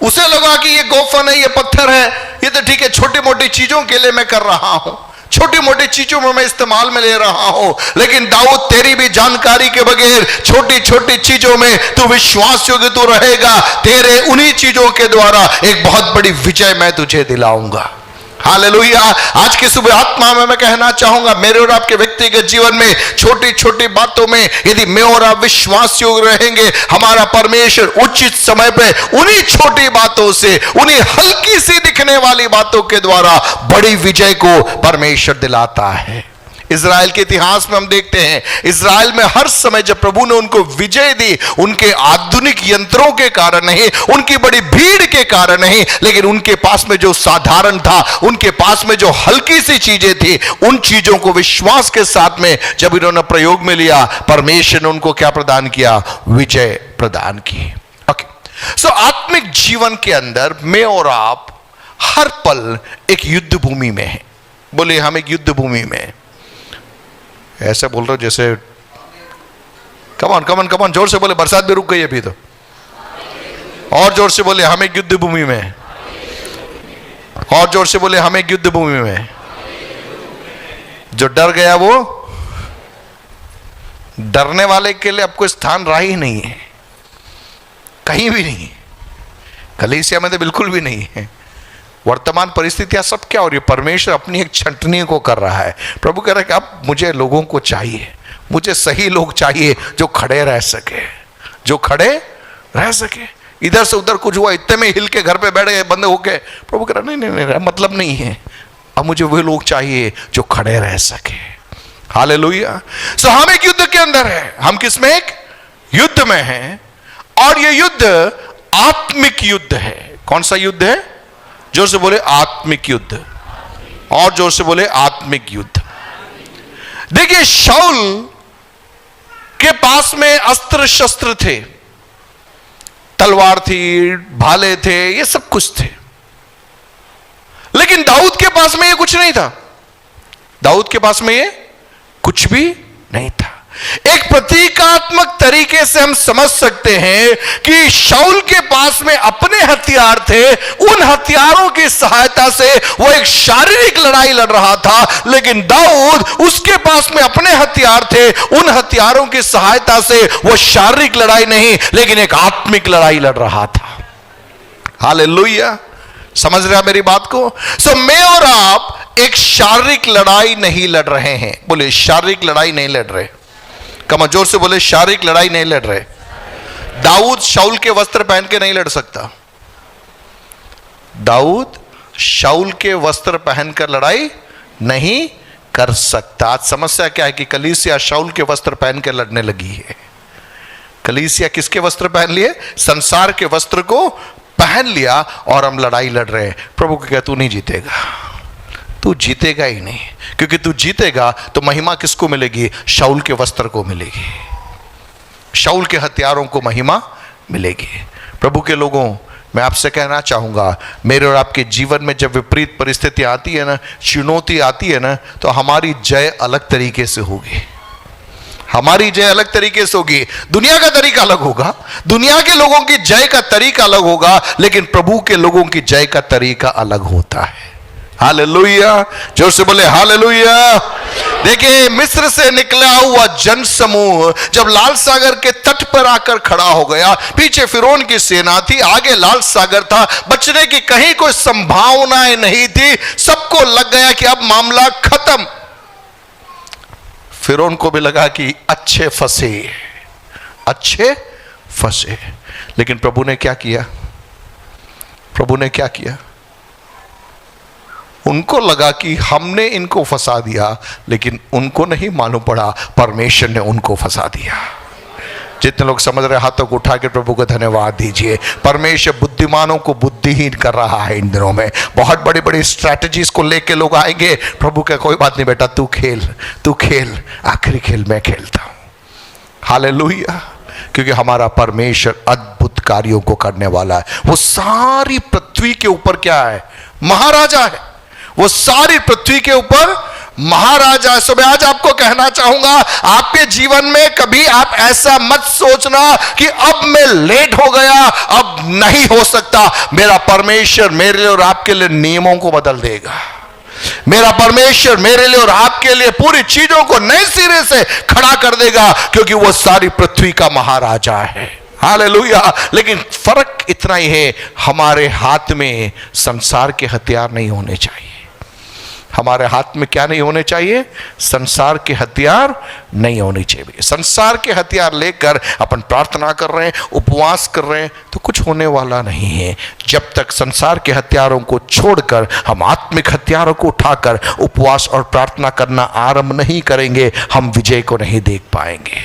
उसे लगा कि ये गोफन है, ये पत्थर है, ये तो ठीक है, छोटी मोटी चीजों के लिए मैं कर रहा हूं, छोटी मोटी चीजों में मैं इस्तेमाल में ले रहा हूं। लेकिन दाऊद, तेरी भी जानकारी के बगैर छोटी छोटी चीजों में तू विश्वास योग्य तो रहेगा। तेरे उन्हीं चीजों के द्वारा एक बहुत बड़ी विजय मैं तुझे दिलाऊंगा। हालेलुया। आज की सुबह आत्मा में मैं कहना चाहूंगा, मेरे और आपके व्यक्तिगत जीवन में छोटी छोटी बातों में यदि मैं और आप विश्वास योग्य रहेंगे, हमारा परमेश्वर उचित समय पे उन्हीं छोटी बातों से, उन्हीं हल्की सी दिखने वाली बातों के द्वारा बड़ी विजय को परमेश्वर दिलाता है। इज़राइल के इतिहास में हम देखते हैं, इज़राइल में हर समय जब प्रभु ने उनको विजय दी, उनके आधुनिक यंत्रों के कारण नहीं, उनकी बड़ी भीड़ के कारण नहीं, लेकिन उनके पास में जो साधारण था, उनके पास में जो हल्की सी चीजें थी, उन चीजों को विश्वास के साथ में जब इन्होंने प्रयोग में लिया, परमेश्वर ने उनको क्या प्रदान किया? विजय प्रदान की। ओके, सो आत्मिक जीवन के अंदर मैं और आप हर पल एक युद्ध भूमि में है। बोले हम एक युद्ध भूमि में। ऐसा बोल रहे हो जैसे कमान कमान कमान, जोर से बोले, बरसात भी रुक गई अभी तो। और जोर से बोले, हम एक युद्ध भूमि में। और जोर से बोले, हम एक युद्ध भूमि में। जो डर गया वो, डरने वाले के लिए अब कोई स्थान रहा ही नहीं है, कहीं भी नहीं। कलीसिया में तो बिल्कुल भी नहीं है। वर्तमान परिस्थितियां सब क्या हो रही है? परमेश्वर अपनी एक छंटनी को कर रहा है। प्रभु कह रहा है कि अब मुझे लोगों को चाहिए, मुझे सही लोग चाहिए जो खड़े रह सके, जो खड़े रह सके। इधर से उधर कुछ हुआ, इतने में हिल के घर पे बैठ गए बंद होके। प्रभु कह रहा नहीं नहीं नहीं, मतलब नहीं है। अब मुझे वे लोग चाहिए जो खड़े रह सके। हालेलुया। सो हम एक युद्ध के अंदर है। हम किसमें? एक युद्ध में हैं, और ये युद्ध आत्मिक युद्ध है। कौन सा युद्ध है? जोर से बोले, आत्मिक युद्ध। और जोर से बोले, आत्मिक युद्ध। देखिए, शाऊल के पास में अस्त्र शस्त्र थे, तलवार थी, भाले थे, ये सब कुछ थे। लेकिन दाऊद के पास में ये कुछ नहीं था। दाऊद के पास में ये कुछ भी नहीं था। एक प्रतीकात्मक तरीके से हम समझ सकते हैं कि शाऊल के पास में अपने हथियार थे। उन हथियारों की सहायता से वो एक शारीरिक लड़ाई लड़ रहा था, लेकिन दाऊद, उसके पास में अपने हथियार थे। उन हथियारों की सहायता से वो शारीरिक लड़ाई नहीं, लेकिन एक आत्मिक लड़ाई लड़ रहा था। हालेलुया। समझ रहे हैं मेरी बात को? सो मैं और आप एक शारीरिक लड़ाई नहीं लड़ रहे हैं। बोले, शारीरिक लड़ाई नहीं लड़ रहे। कम जोर से बोले, शारीरिक लड़ाई नहीं लड़ रहे। दाऊद शाऊल के वस्त्र पहन के नहीं लड़ सकता। दाऊद शाऊल के वस्त्र पहनकर लड़ाई नहीं कर सकता। आज समस्या क्या है कि कलीसिया शाऊल के वस्त्र पहन के लड़ने लगी है। कलीसिया किसके वस्त्र पहन लिए? संसार के वस्त्र को पहन लिया, और हम लड़ाई लड़ रहे हैं। प्रभु को क्या, तू नहीं जीतेगा, तू जीतेगा ही नहीं। क्योंकि तू जीतेगा तो महिमा किसको मिलेगी? शाऊल के वस्त्र को मिलेगी, शाऊल के हथियारों को महिमा मिलेगी। प्रभु के लोगों, मैं आपसे कहना चाहूंगा, मेरे और आपके जीवन में जब विपरीत परिस्थिति आती है ना, चुनौती आती है ना, तो हमारी जय अलग तरीके से होगी। हमारी जय अलग तरीके से होगी। दुनिया का तरीका अलग होगा, दुनिया के लोगों की जय का तरीका अलग होगा, लेकिन प्रभु के लोगों की जय का तरीका अलग होता है। हालेलुया। जोर से बोले, हालेलुया। देखिए, मिस्र से निकला हुआ जन समूह जब लाल सागर के तट पर आकर खड़ा हो गया, पीछे फिरौन की सेना थी, आगे लाल सागर था, बचने की कहीं कोई संभावनाएं नहीं थी। सबको लग गया कि अब मामला खत्म। फिरौन को भी लगा कि अच्छे फंसे, अच्छे फंसे। लेकिन प्रभु ने क्या किया? प्रभु ने क्या किया? उनको लगा कि हमने इनको फंसा दिया, लेकिन उनको नहीं मालूम पड़ा परमेश्वर ने उनको फंसा दिया। जितने लोग समझ रहे, हाथों को उठा के प्रभु को धन्यवाद दीजिए। परमेश्वर बुद्धिमानों को बुद्धिहीन कर रहा है इन दिनों में। बहुत बड़ी बड़ी स्ट्रैटेजीज को लेके लोग आएंगे। प्रभु का कोई बात नहीं बेटा, तू खेल, तू खेल, आखिरी खेल मैं खेलता हूं। हालेलुया। क्योंकि हमारा परमेश्वर अद्भुत कार्यों को करने वाला है। वो सारी पृथ्वी के ऊपर क्या है? महाराजा है। वो सारी पृथ्वी के ऊपर महाराजा है। सो मैं आज आपको कहना चाहूंगा, आपके जीवन में कभी आप ऐसा मत सोचना कि अब मैं लेट हो गया, अब नहीं हो सकता। मेरा परमेश्वर मेरे लिए और आपके लिए नियमों को बदल देगा। मेरा परमेश्वर मेरे लिए और आपके लिए पूरी चीजों को नए सिरे से खड़ा कर देगा, क्योंकि वो सारी पृथ्वी का महाराजा है। हालेलुया। लेकिन फर्क इतना ही है, हमारे हाथ में संसार के हथियार नहीं होने चाहिए। हमारे हाथ में क्या नहीं होने चाहिए? संसार के हथियार नहीं होने चाहिए। संसार के हथियार लेकर अपन प्रार्थना कर रहे हैं, उपवास कर रहे हैं, तो कुछ होने वाला नहीं है। जब तक संसार के हथियारों को छोड़कर हम आत्मिक हथियारों को उठाकर उपवास और प्रार्थना करना आरंभ नहीं करेंगे, हम विजय को नहीं देख पाएंगे।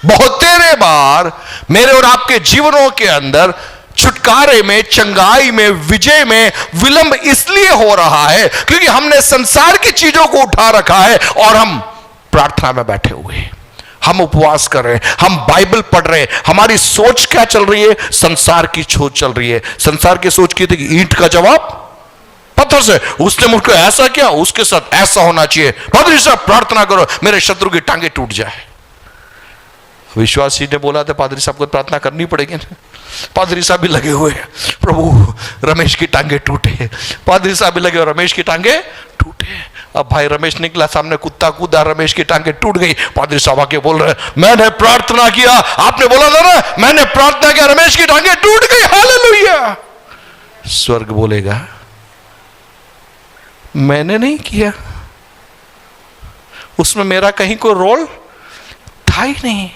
बहुत तेरे बार मेरे और आपके जीवनों के अंदर छुटकारे में, चंगाई में, विजय में विलंब इसलिए हो रहा है क्योंकि हमने संसार की चीजों को उठा रखा है और हम प्रार्थना में बैठे हुए हैं, हम उपवास कर रहे हैं, हम बाइबल पढ़ रहे हैं। हमारी सोच क्या चल रही है? संसार की सोच चल रही है। संसार की सोच की थी कि ईंट का जवाब पत्थर से, उसने मुझको ऐसा किया, उसके साथ ऐसा होना चाहिए। पादरी साहब प्रार्थना करो मेरे शत्रु की टांगे टूट जाए। विश्वासी ने बोला था पादरी साहब को प्रार्थना करनी पड़ेगी ना। पादरी साहब भी लगे हुए हैं, प्रभु रमेश की टांगे टूटे। पादरी साहब भी लगे हुए, रमेश की टांगे टूटे। अब भाई रमेश निकला सामने, कुत्ता कूदा, रमेश की टांगे टूट गई। पादरी साहब आके बोल रहे, मैंने प्रार्थना किया, आपने बोला था ना, मैंने प्रार्थना किया, रमेश की टांगे टूट गई। हालेलुया। स्वर्ग बोलेगा, मैंने नहीं किया, उसमें मेरा कहीं कोई रोल था ही नहीं।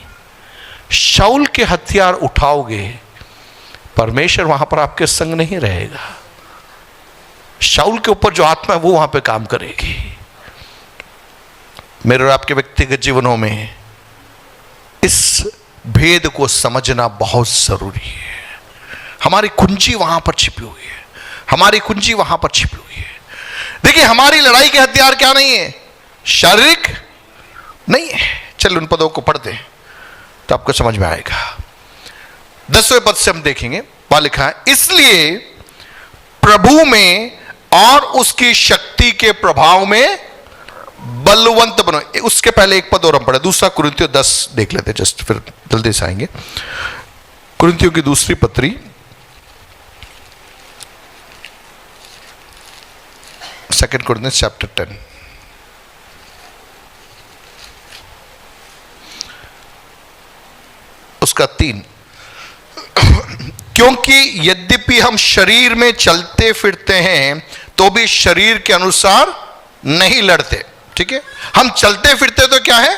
शाऊल के हथियार उठाओगे, परमेश्वर वहां पर आपके संग नहीं रहेगा। शाऊल के ऊपर जो आत्मा है वो वहां पे काम करेगी। मेरे और आपके व्यक्तिगत जीवनों में इस भेद को समझना बहुत जरूरी है। हमारी कुंजी वहां पर छिपी हुई है, हमारी कुंजी वहां पर छिपी हुई है। देखिए, हमारी लड़ाई के हथियार क्या नहीं है, शारीरिक नहीं है। चलिए उन पदों को पढ़ते हैं तो आपको समझ में आएगा। 10वें पद से हम देखेंगे, वहां लिखा है, इसलिए प्रभु में और उसकी शक्ति के प्रभाव में बलवंत बनो। उसके पहले एक पद और हम पढ़े, दूसरा कुरिन्थियों 10 देख लेते, जस्ट फिर जल्दी से आएंगे। कुरिन्थियों की दूसरी पत्री, सेकंड कोरिन्थियंस चैप्टर 10, उसका 3। क्योंकि यद्यपि हम शरीर में चलते फिरते हैं तो भी शरीर के अनुसार नहीं लड़ते। ठीक है, हम चलते फिरते तो क्या है,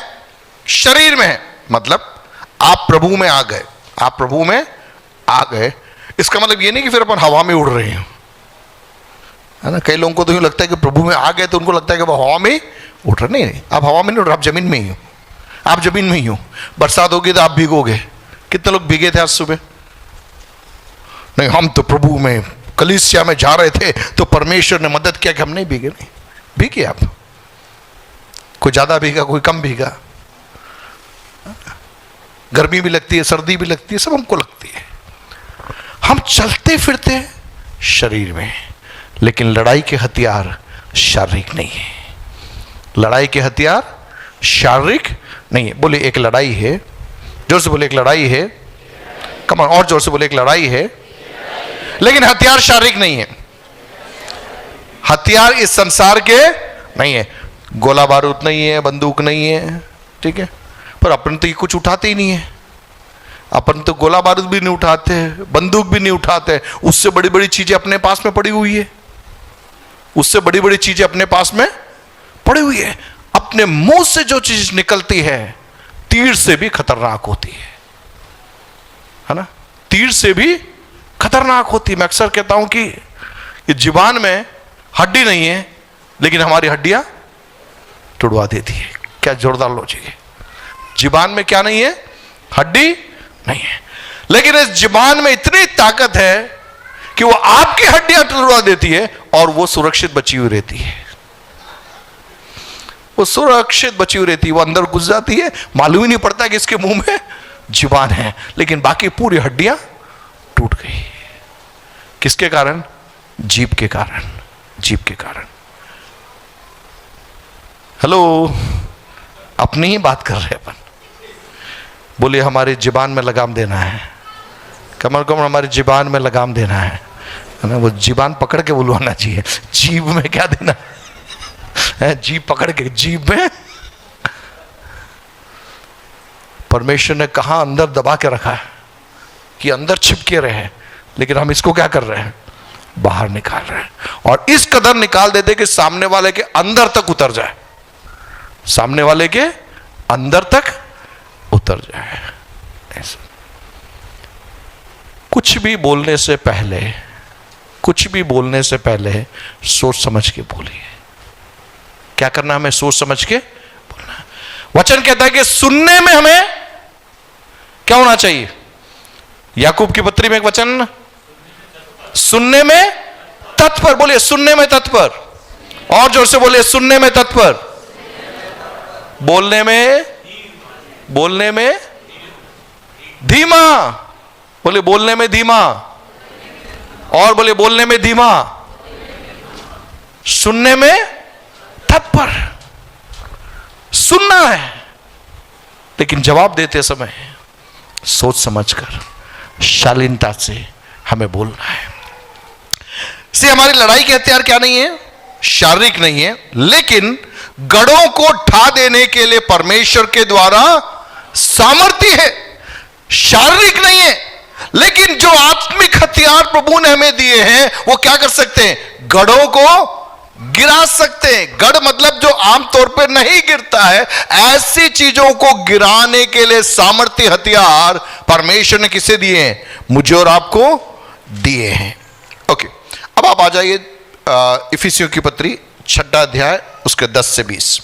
शरीर में है। मतलब आप प्रभु में आ गए, आप प्रभु में आ गए, इसका मतलब ये नहीं कि फिर अपन हवा में उड़ रहे हैं, है ना। कई लोगों को तो यूं लगता है कि प्रभु में आ गए तो उनको लगता है कि वो हवा में उड़ रहे। नहीं, आप हवा में नहीं उड़ रहे, आप जमीन में ही हो, आप जमीन में ही हो। बरसात होगी तो आप भीगोगे। कितने लोग भीगे थे आज सुबह? नहीं, हम तो प्रभु में कलीसिया में जा रहे थे तो परमेश्वर ने मदद किया कि हम नहीं भीगे। नहीं भीगे आप, कोई ज्यादा भीगा, कोई कम भीगा। गर्मी भी लगती है, सर्दी भी लगती है, सब हमको लगती है। हम चलते फिरते हैं शरीर में, लेकिन लड़ाई के हथियार शारीरिक नहीं है। लड़ाई के हथियार शारीरिक नहीं है। बोले एक लड़ाई है, जोर से बोले एक लड़ाई है। कम ऑन, और जोर से बोले एक लड़ाई है, लेकिन हथियार शारीरिक नहीं है। हथियार इस संसार के नहीं है, गोला बारूद नहीं है, बंदूक नहीं है, ठीक है। पर अपन तो ये कुछ उठाते ही नहीं है। अपन तो गोला बारूद भी नहीं उठाते, बंदूक भी नहीं उठाते। उससे बड़ी बड़ी चीजें अपने पास में पड़ी हुई है, उससे बड़ी बड़ी चीजें अपने पास में पड़ी हुई है। अपने मुंह से जो चीज निकलती है तीर से भी खतरनाक होती है ना। तीर से भी खतरनाक होती है। मैं अक्सर कहता हूं कि ये जुबान में हड्डी नहीं है, लेकिन हमारी हड्डियां तुड़वा देती है। क्या जोरदार लॉजिक है। जुबान में क्या नहीं है, हड्डी नहीं है, लेकिन इस जुबान में इतनी ताकत है कि वो आपकी हड्डियां तुड़वा देती है और वो सुरक्षित बची हुई रहती है। वो सुरक्षित बची हुई रहती है, वो अंदर घुस जाती है, मालूम ही नहीं पड़ता कि इसके मुंह में जुबान है, लेकिन बाकी पूरी हड्डियां टूट गई। किसके कारण? जीभ के कारण, जीभ के कारण। हेलो, अपनी ही बात कर रहे हैं अपन। बोलिए हमारी जुबान में लगाम देना है। कमर कमर हमारी जुबान में लगाम देना है ना। वो जुबान पकड़ के बुलवाना चाहिए, जीभ में क्या देना है, जीभ पकड़ के। जीभ में परमेश्वर ने कहा अंदर दबा के रखा है कि अंदर छिपके रहे, लेकिन हम इसको क्या कर रहे हैं, बाहर निकाल रहे हैं। और इस कदर निकाल देते कि सामने वाले के अंदर तक उतर जाए, सामने वाले के अंदर तक उतर जाए। ऐसा कुछ भी बोलने से पहले, कुछ भी बोलने से पहले सोच समझ के बोलिए। क्या करना, हमें सोच समझ के बोलना। वचन कहता है कि सुनने में हमें क्या होना चाहिए। याकूब की पत्री में एक वचन, सुनने में तत्पर। बोलिए सुनने में तत्पर, और जोर से बोलिए सुनने में तत्पर। बोलने में धीमा। बोले बोलने में धीमा, और बोले बोलने में धीमा। सुनने में तत्पर। सुनना है, लेकिन जवाब देते समय सोच समझकर, शालीनता से हमें बोलना है। हमारी लड़ाई के हथियार क्या नहीं है? शारीरिक नहीं है, लेकिन गढ़ों को ढा देने के लिए परमेश्वर के द्वारा सामर्थ्य है। शारीरिक नहीं है, लेकिन जो आत्मिक हथियार प्रभु ने हमें दिए हैं वो क्या कर सकते हैं? गढ़ों को गिरा सकते हैं। गढ़ मतलब जो आमतौर पर नहीं गिरता है, ऐसी चीजों को गिराने के लिए सामर्थ्य हथियार परमेश्वर ने किसे दिए हैं? मुझे और आपको दिए हैं। ओके, अब आप आ जाइए इफिसियों की पत्री 6 अध्याय उसके 10 से 20,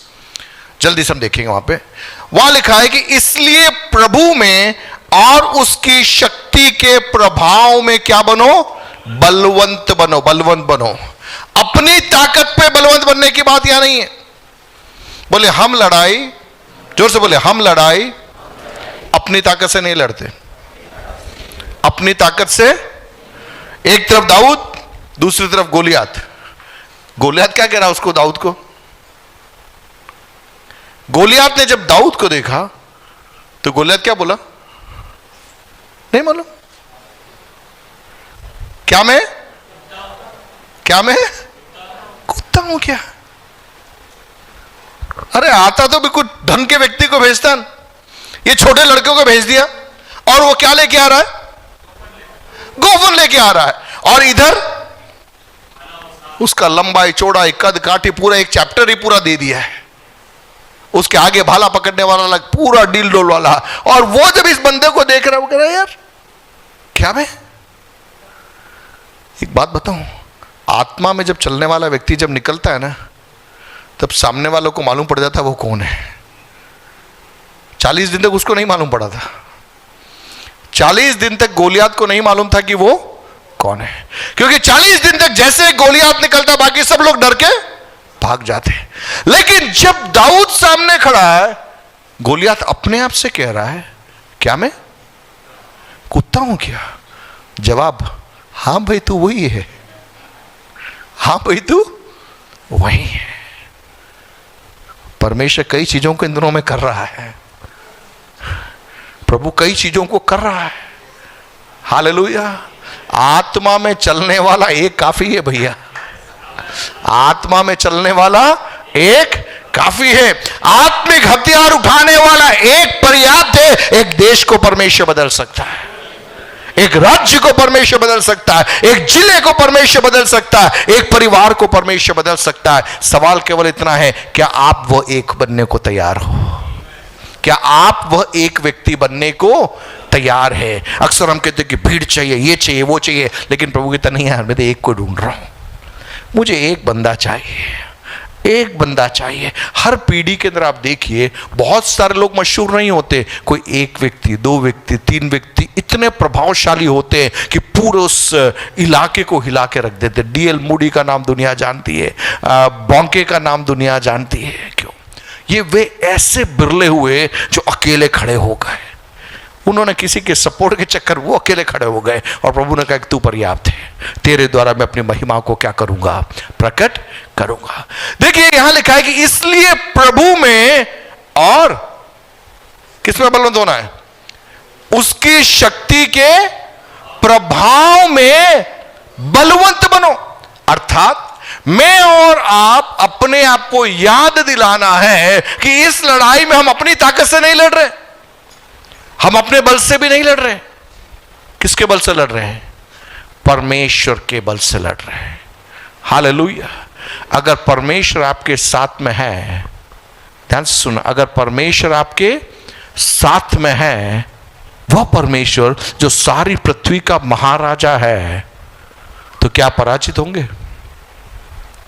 जल्दी से हम देखेंगे। वहां लिखा है कि इसलिए प्रभु में और उसकी शक्ति के प्रभाव में क्या बनो? बलवंत बनो। बलवंत बनो। अपनी ताकत पे बलवंत बनने की बात यहां नहीं है। बोले हम लड़ाई, जोर से बोले, हम लड़ाई अपनी ताकत से नहीं लड़ते। अपनी ताकत से, एक तरफ दाऊद, दूसरी तरफ गोलियात। गोलियात क्या कह रहा उसको? दाऊद को। गोलियात ने जब दाऊद को देखा तो गोलियात क्या बोला? नहीं मालूम। क्या मैं कुत्ता हूं क्या? अरे आता तो भी कुछ ढंग के व्यक्ति को भेजता, ये छोटे लड़कों को भेज दिया। और वो क्या लेके आ रहा है? गोफन लेके आ रहा है। और इधर उसका लंबाई चौड़ाई कद काठी पूरा एक चैप्टर ही पूरा दे दिया है। उसके आगे भाला पकड़ने वाला अलग, पूरा डील डोल वाला। और वो जब इस बंदे को देख रहा है, वो कह रहा है यार क्या मैं? एक बात बताऊं, आत्मा में जब चलने वाला व्यक्ति जब निकलता है ना, तब सामने वालों को मालूम पड़ जाता है वो कौन है। 40 दिन तक उसको नहीं मालूम पड़ा था। 40 दिन तक गोलियात को नहीं मालूम था कि वो कौन है, क्योंकि 40 दिन तक जैसे गोलियात निकलता बाकी सब लोग डर के भाग जाते। लेकिन जब दाऊद सामने खड़ा है, गोलियात अपने आप से कह रहा है क्या मैं कुत्ता हूं क्या? जवाब, हां भाई तू वही है। हां भाई तू वही है। परमेश्वर कई चीजों को इन दिनों में कर रहा है। प्रभु कई चीजों को कर रहा है। हालेलुया। आत्मा में चलने वाला एक काफी है भैया। आत्मा में चलने वाला एक काफी है। आत्मिक हथियार उठाने वाला एक पर्याप्त है। एक देश को परमेश्वर बदल सकता है, एक राज्य को परमेश्वर बदल सकता है, एक जिले को परमेश्वर बदल सकता है, एक परिवार को परमेश्वर बदल सकता है। सवाल केवल इतना है, क्या आप वो एक बनने को तैयार हो? क्या आप वह एक व्यक्ति बनने को तैयार है? अक्सर हम कहते हैं कि भीड़ चाहिए, ये चाहिए, वो चाहिए, लेकिन प्रभु कहता नहीं यार, मैं तो एक को ढूंढ रहा हूं। मुझे एक बंदा चाहिए, एक बंदा चाहिए। हर पीढ़ी के अंदर आप देखिए, बहुत सारे लोग मशहूर नहीं होते। कोई एक व्यक्ति, 2 व्यक्ति, 3 व्यक्ति इतने प्रभावशाली होते हैं कि पूरे उस इलाके को हिला के रख देते। डीएल मूडी का नाम दुनिया जानती है, बॉन्के का नाम दुनिया जानती है। क्यों? ये वे ऐसे बिरले हुए जो अकेले खड़े हो गए। उन्होंने किसी के सपोर्ट के चक्कर वो अकेले खड़े हो गए, और प्रभु ने कहा कि तू पर्याप्त है, तेरे द्वारा मैं अपनी महिमा को क्या करूंगा? प्रकट करूंगा। देखिए यहां लिखा है कि इसलिए प्रभु में और किसमें बलवंत होना है? उसकी शक्ति के प्रभाव में बलवंत बनो। अर्थात मैं और आप अपने आप को याद दिलाना है कि इस लड़ाई में हम अपनी ताकत से नहीं लड़ रहे, हम अपने बल से भी नहीं लड़ रहे। किसके बल से लड़ रहे हैं? परमेश्वर के बल से लड़ रहे हैं। हालेलुया। अगर परमेश्वर आपके साथ में है, ध्यान से सुना, अगर परमेश्वर आपके साथ में है, वह परमेश्वर जो सारी पृथ्वी का महाराजा है, तो क्या पराजित होंगे?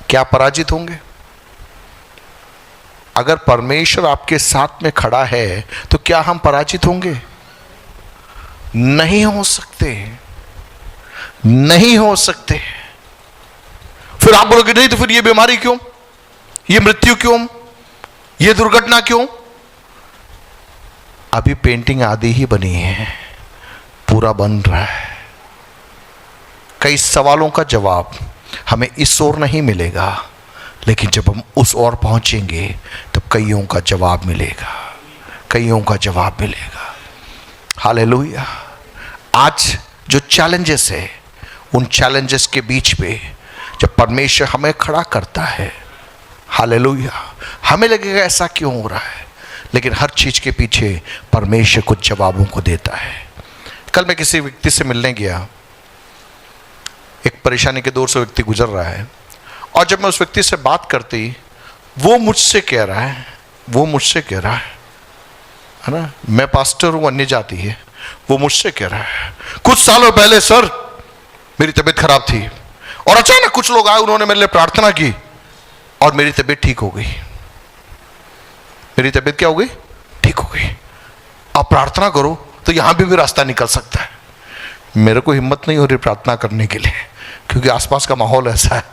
क्या पराजित होंगे? अगर परमेश्वर आपके साथ में खड़ा है तो क्या हम पराजित होंगे? नहीं हो सकते, नहीं हो सकते। फिर आप बोलोगे नहीं तो फिर ये बीमारी क्यों, ये मृत्यु क्यों, ये दुर्घटना क्यों? अभी पेंटिंग आधी ही बनी है, पूरा बन रहा है। कई सवालों का जवाब हमें इस ओर नहीं मिलेगा, लेकिन जब हम उस ओर पहुंचेंगे तब कईयों का जवाब मिलेगा, कईयों का जवाब मिलेगा। हालेलुया। आज जो चैलेंजेस है, उन चैलेंजेस के बीच में जब परमेश्वर हमें खड़ा करता है, हालेलुया, हमें लगेगा ऐसा क्यों हो रहा है, लेकिन हर चीज के पीछे परमेश्वर कुछ जवाबों को देता है। कल मैं किसी व्यक्ति से मिलने गया, एक परेशानी के दौर से व्यक्ति गुजर रहा है, और जब मैं उस व्यक्ति से बात करती, वो मुझसे कह रहा है ना, मैं पास्टर हूं, अन्य जाति है, वो मुझसे कह रहा है कुछ सालों पहले सर मेरी तबीयत खराब थी और अचानक कुछ लोग आए, उन्होंने मेरे लिए प्रार्थना की और मेरी तबीयत ठीक हो गई। मेरी तबीयत क्या हो गई? ठीक हो गई। आप प्रार्थना करो तो यहां भी रास्ता निकल सकता है। मेरे को हिम्मत नहीं हो रही प्रार्थना करने के लिए, क्योंकि आसपास का माहौल ऐसा है,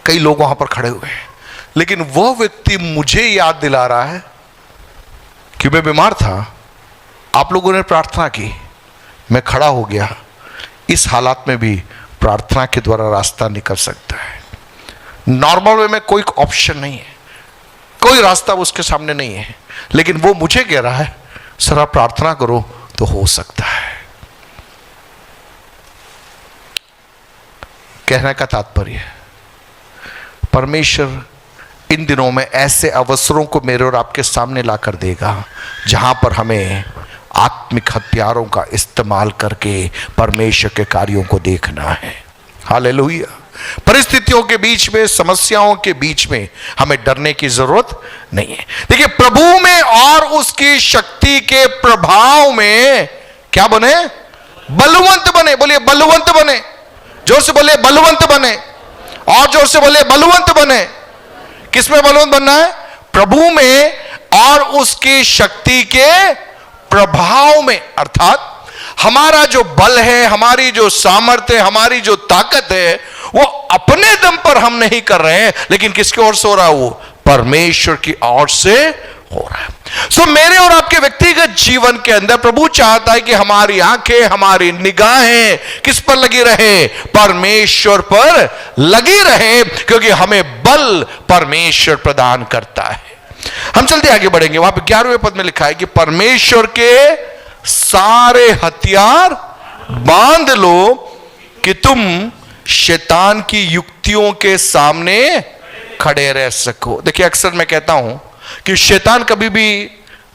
कई लोग वहां पर खड़े हुए हैं। लेकिन वह व्यक्ति मुझे याद दिला रहा है कि मैं बीमार था, आप लोगों ने प्रार्थना की, मैं खड़ा हो गया। इस हालात में भी प्रार्थना के द्वारा रास्ता निकल सकता है। नॉर्मल वे में कोई ऑप्शन नहीं है, कोई रास्ता उसके सामने नहीं है, लेकिन वो मुझे कह रहा है सर आप प्रार्थना करो तो हो सकता है। कहने का तात्पर्य, परमेश्वर इन दिनों में ऐसे अवसरों को मेरे और आपके सामने लाकर देगा जहां पर हमें आत्मिक हथियारों का इस्तेमाल करके परमेश्वर के कार्यों को देखना है। हालेलुया। परिस्थितियों के बीच में, समस्याओं के बीच में हमें डरने की जरूरत नहीं है। देखिए, प्रभु में और उसकी शक्ति के प्रभाव में क्या बने? बलवंत बने। बोलिए बलवंत बने। जोर से बोलिए बलवंत बने, और जोर से बोलिए बलवंत बने। किसमें बलवंत बनना है? प्रभु में और उसकी शक्ति के प्रभाव में। अर्थात हमारा जो बल है, हमारी जो सामर्थ्य, हमारी जो ताकत है, वो अपने दम पर हम नहीं कर रहे हैं, लेकिन किसकी ओर से हो रहा है? वो परमेश्वर की ओर से हो रहा है। सो मेरे और आपके व्यक्तिगत जीवन के अंदर प्रभु चाहता है कि हमारी आंखें, हमारी निगाहें किस पर लगी रहे? परमेश्वर पर लगी रहे, क्योंकि हमें बल परमेश्वर प्रदान करता है। हम चलते आगे बढ़ेंगे। वहां पे 11वें पद में लिखा है कि परमेश्वर के सारे हथियार बांध लो कि तुम शैतान की युक्तियों के सामने खड़े रह सको। देखिए, अक्सर मैं कहता हूं कि शैतान कभी भी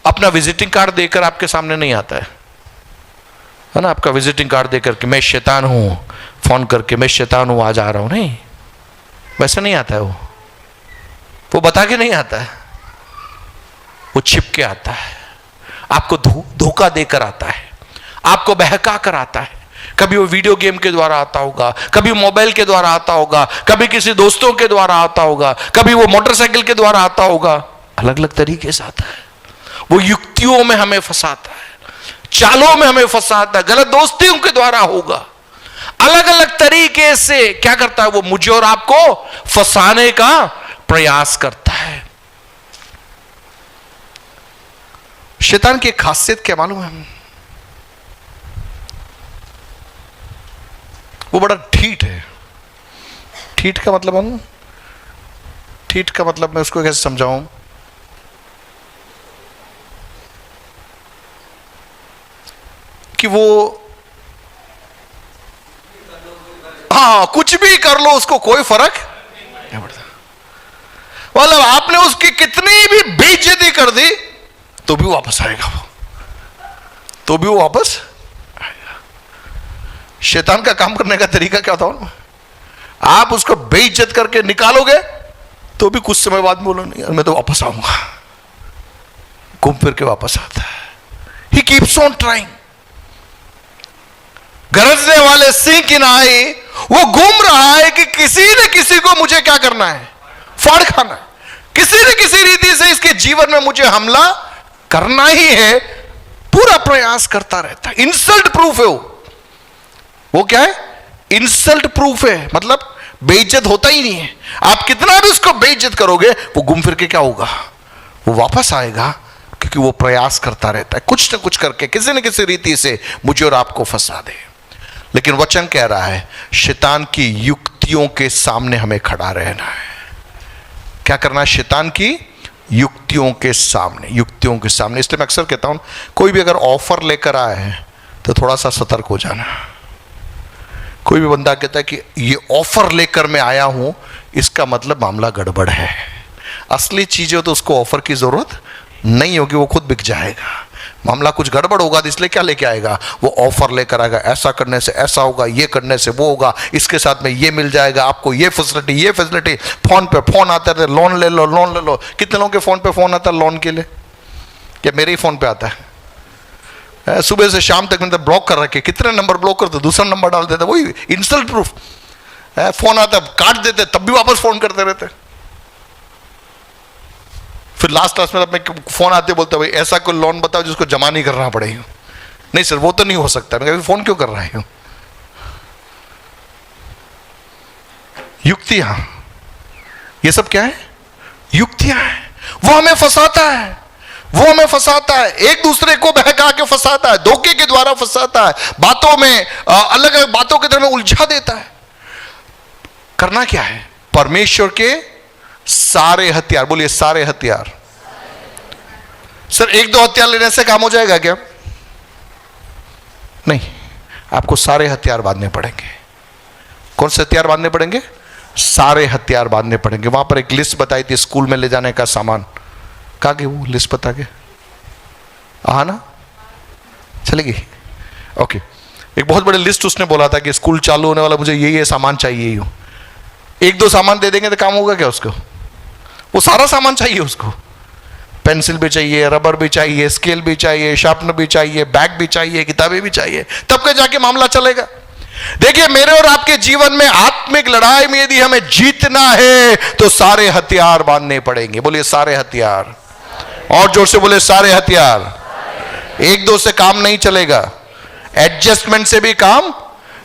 अपना विजिटिंग कार्ड देकर आपके सामने नहीं आता है ना। आपका विजिटिंग कार्ड देकर कि मैं शैतान हूं, फोन करके मैं शैतान हूं, आज आ रहा हूं, नहीं, वैसे नहीं आता है। वो बता के नहीं आता है, वो छिप के आता है, आपको धोखा देकर आता है, आपको बहका कर आता है। कभी वो वीडियो गेम के द्वारा आता होगा, कभी मोबाइल के द्वारा आता होगा, कभी किसी दोस्तों के द्वारा आता होगा, कभी वो मोटरसाइकिल के द्वारा आता होगा। अलग अलग तरीके से आता है। वो युक्तियों में हमें फंसाता है, चालों में हमें फंसाता है, गलत दोस्तियों के द्वारा होगा। अलग अलग तरीके से क्या करता है? वो मुझे और आपको फंसाने का प्रयास करता है। शैतान की एक खासियत क्या मालूम है? वो बड़ा ठीठ है। ठीठ का मतलब मालूम? ठीठ का मतलब मैं उसको कैसे समझाऊं? कि वो हाँ, कुछ भी कर लो उसको कोई फर्क नहीं पड़ता। मतलब आपने उसकी कितनी भी बेइज्जती कर दी तो भी वापस आएगा, वो तो भी वो वापस आएगा। शैतान का काम करने का तरीका क्या होता? आप उसको बेइज्जत करके निकालोगे तो भी कुछ समय बाद बोलो नहीं यार मैं तो वापस आऊंगा, घूम फिर के वापस आता है। He keeps on trying. गरजने वाले सिंह की नाई वो घूम रहा है कि किसी न किसी को मुझे क्या करना है? फाड़ खाना है। किसी न किसी रीति से इसके जीवन में मुझे हमला करना ही है। पूरा प्रयास करता रहता है। इंसल्ट प्रूफ है वो क्या है? इंसल्ट प्रूफ है। मतलब बेइज्जत होता ही नहीं है। आप कितना भी उसको बेइज्जत करोगे वो घूम फिर के क्या होगा? वो वापस आएगा, क्योंकि वो प्रयास करता रहता है कुछ न कुछ करके किसी न किसी रीति से मुझे और आपको फंसा दे। लेकिन वचन कह रहा है शैतान की युक्तियों के सामने हमें खड़ा रहना है। क्या करना है? शैतान की युक्तियों के सामने, युक्तियों के सामने। इसलिए मैं अक्सर कहता हूं, कोई भी अगर ऑफर लेकर आया है तो थोड़ा सा सतर्क हो जाना। कोई भी बंदा कहता है कि ये ऑफर लेकर मैं आया हूं, इसका मतलब मामला गड़बड़ है। असली चीजें तो उसको ऑफर की जरूरत नहीं होगी, वो खुद बिक जाएगा। मामला कुछ गड़बड़ होगा तो इसलिए क्या लेके आएगा, वो ऑफर लेकर आएगा, ऐसा करने से ऐसा होगा, ये करने से वो होगा, इसके साथ में ये मिल जाएगा आपको, ये फैसिलिटी। फोन पे फोन आता है, लोन ले लो, लोन ले लो। कितने लोगों के फोन पे फोन आता है लोन के लिए? क्या मेरे ही फोन पे आता है? सुबह से शाम तक मैंने ब्लॉक कर रखे, कितने नंबर ब्लॉक करते, दूसरा नंबर डाल देते, वही इंसल्ट प्रूफ। फोन आता, काट देते, तब भी वापस फोन करते रहते। फिर लास्ट में अपने फोन आते बोलते भाई ऐसा कोई लोन बताओ जिसको जमा नहीं करना पड़े। नहीं सर वो तो नहीं हो सकता। मैं फोन क्यों कर रहा हूं? युक्तियां, ये सब क्या है? युक्तियां हैं। वो हमें फंसाता है, वो हमें फंसाता है, एक दूसरे को बहका के फंसाता है, धोखे के द्वारा फंसाता है, बातों में अलग अलग बातों के द्वारा उलझा देता है। करना क्या है? परमेश्वर के सारे हथियार, बोलिए सारे हथियार। सर एक दो हथियार लेने से काम हो जाएगा क्या? नहीं, आपको सारे हथियार बांधने पड़ेंगे। कौन से हथियार बांधने पड़ेंगे? सारे हथियार बांधने पड़ेंगे। वहां पर एक लिस्ट बताई थी स्कूल में ले जाने का सामान, कहा कि वो लिस्ट बता के ना चलेगी। ओके, एक बहुत बड़ी लिस्ट उसने बोला था कि स्कूल चालू होने वाला, मुझे ये सामान चाहिए। यूं एक दो सामान दे देंगे तो काम होगा क्या उसको? वो सारा सामान चाहिए उसको। पेंसिल भी चाहिए, रबर भी चाहिए, स्केल भी चाहिए, शार्पनर भी चाहिए, बैग भी चाहिए, किताबें भी चाहिए, तब के जाके मामला चलेगा। देखिए मेरे और आपके जीवन में आत्मिक लड़ाई में यदि हमें जीतना है तो सारे हथियार बांधने पड़ेंगे। बोलिए सारे हथियार, और जोर से बोले सारे हथियार। एक दो से काम नहीं चलेगा, एडजस्टमेंट से भी काम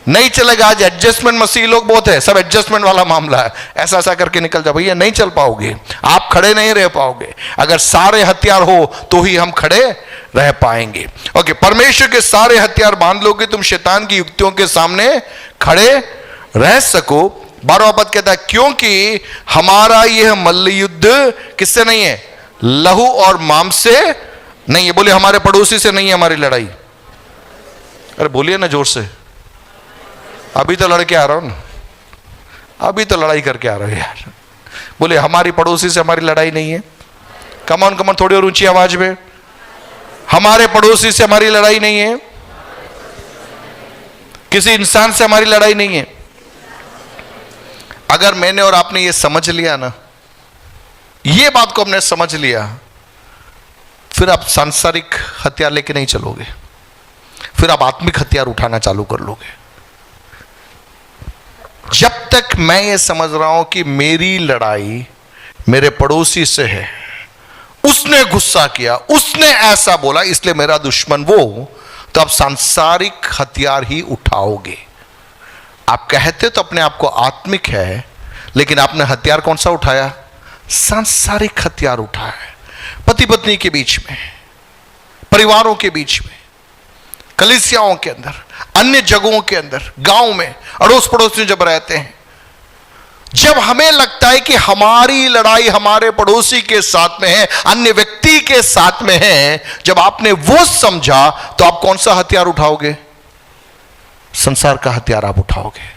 नहीं चलेगा। आज एडजस्टमेंट मसीह लोग बहुत है, सब एडजस्टमेंट वाला मामला है, ऐसा ऐसा करके निकल जाओ, भैया नहीं चल पाओगे, आप खड़े नहीं रह पाओगे। अगर सारे हथियार हो तो ही हम खड़े रह पाएंगे। ओके, परमेश्वर के सारे हथियार बांध लोगे तुम शैतान की युक्तियों के सामने खड़े रह सको। 12वां पद कहता है क्योंकि हमारा यह मल्ल युद्ध किससे नहीं है? लहू और मांस से नहीं है। बोलिए हमारे पड़ोसी से नहीं है हमारी लड़ाई। अरे बोलिए ना जोर से, अभी तो लड़के आ रहा हूं ना, अभी तो लड़ाई करके आ रहे हो यार। बोले हमारी पड़ोसी से हमारी लड़ाई नहीं है। कमान कमान थोड़ी और ऊंची आवाज में, हमारे पड़ोसी से हमारी लड़ाई नहीं है, किसी इंसान से हमारी लड़ाई नहीं है। अगर मैंने और आपने ये समझ लिया ना, ये बात को हमने समझ लिया, फिर आप सांसारिक हथियार लेके नहीं चलोगे, फिर आप आत्मिक हथियार उठाना चालू कर लोगे। जब तक मैं ये समझ रहा हूं कि मेरी लड़ाई मेरे पड़ोसी से है, उसने गुस्सा किया, उसने ऐसा बोला, इसलिए मेरा दुश्मन वो, तो आप सांसारिक हथियार ही उठाओगे। आप कहते तो अपने आप को आत्मिक है, लेकिन आपने हथियार कौन सा उठाया? सांसारिक हथियार उठाया है। पति पत्नी के बीच में, परिवारों के बीच में, कलीसियाओं के अंदर, अन्य जगहों के अंदर, गांव में, अड़ोस पड़ोस में जब रहते हैं, जब हमें लगता है कि हमारी लड़ाई हमारे पड़ोसी के साथ में है, अन्य व्यक्ति के साथ में है, जब आपने वो समझा तो आप कौन सा हथियार उठाओगे? संसार का हथियार आप उठाओगे।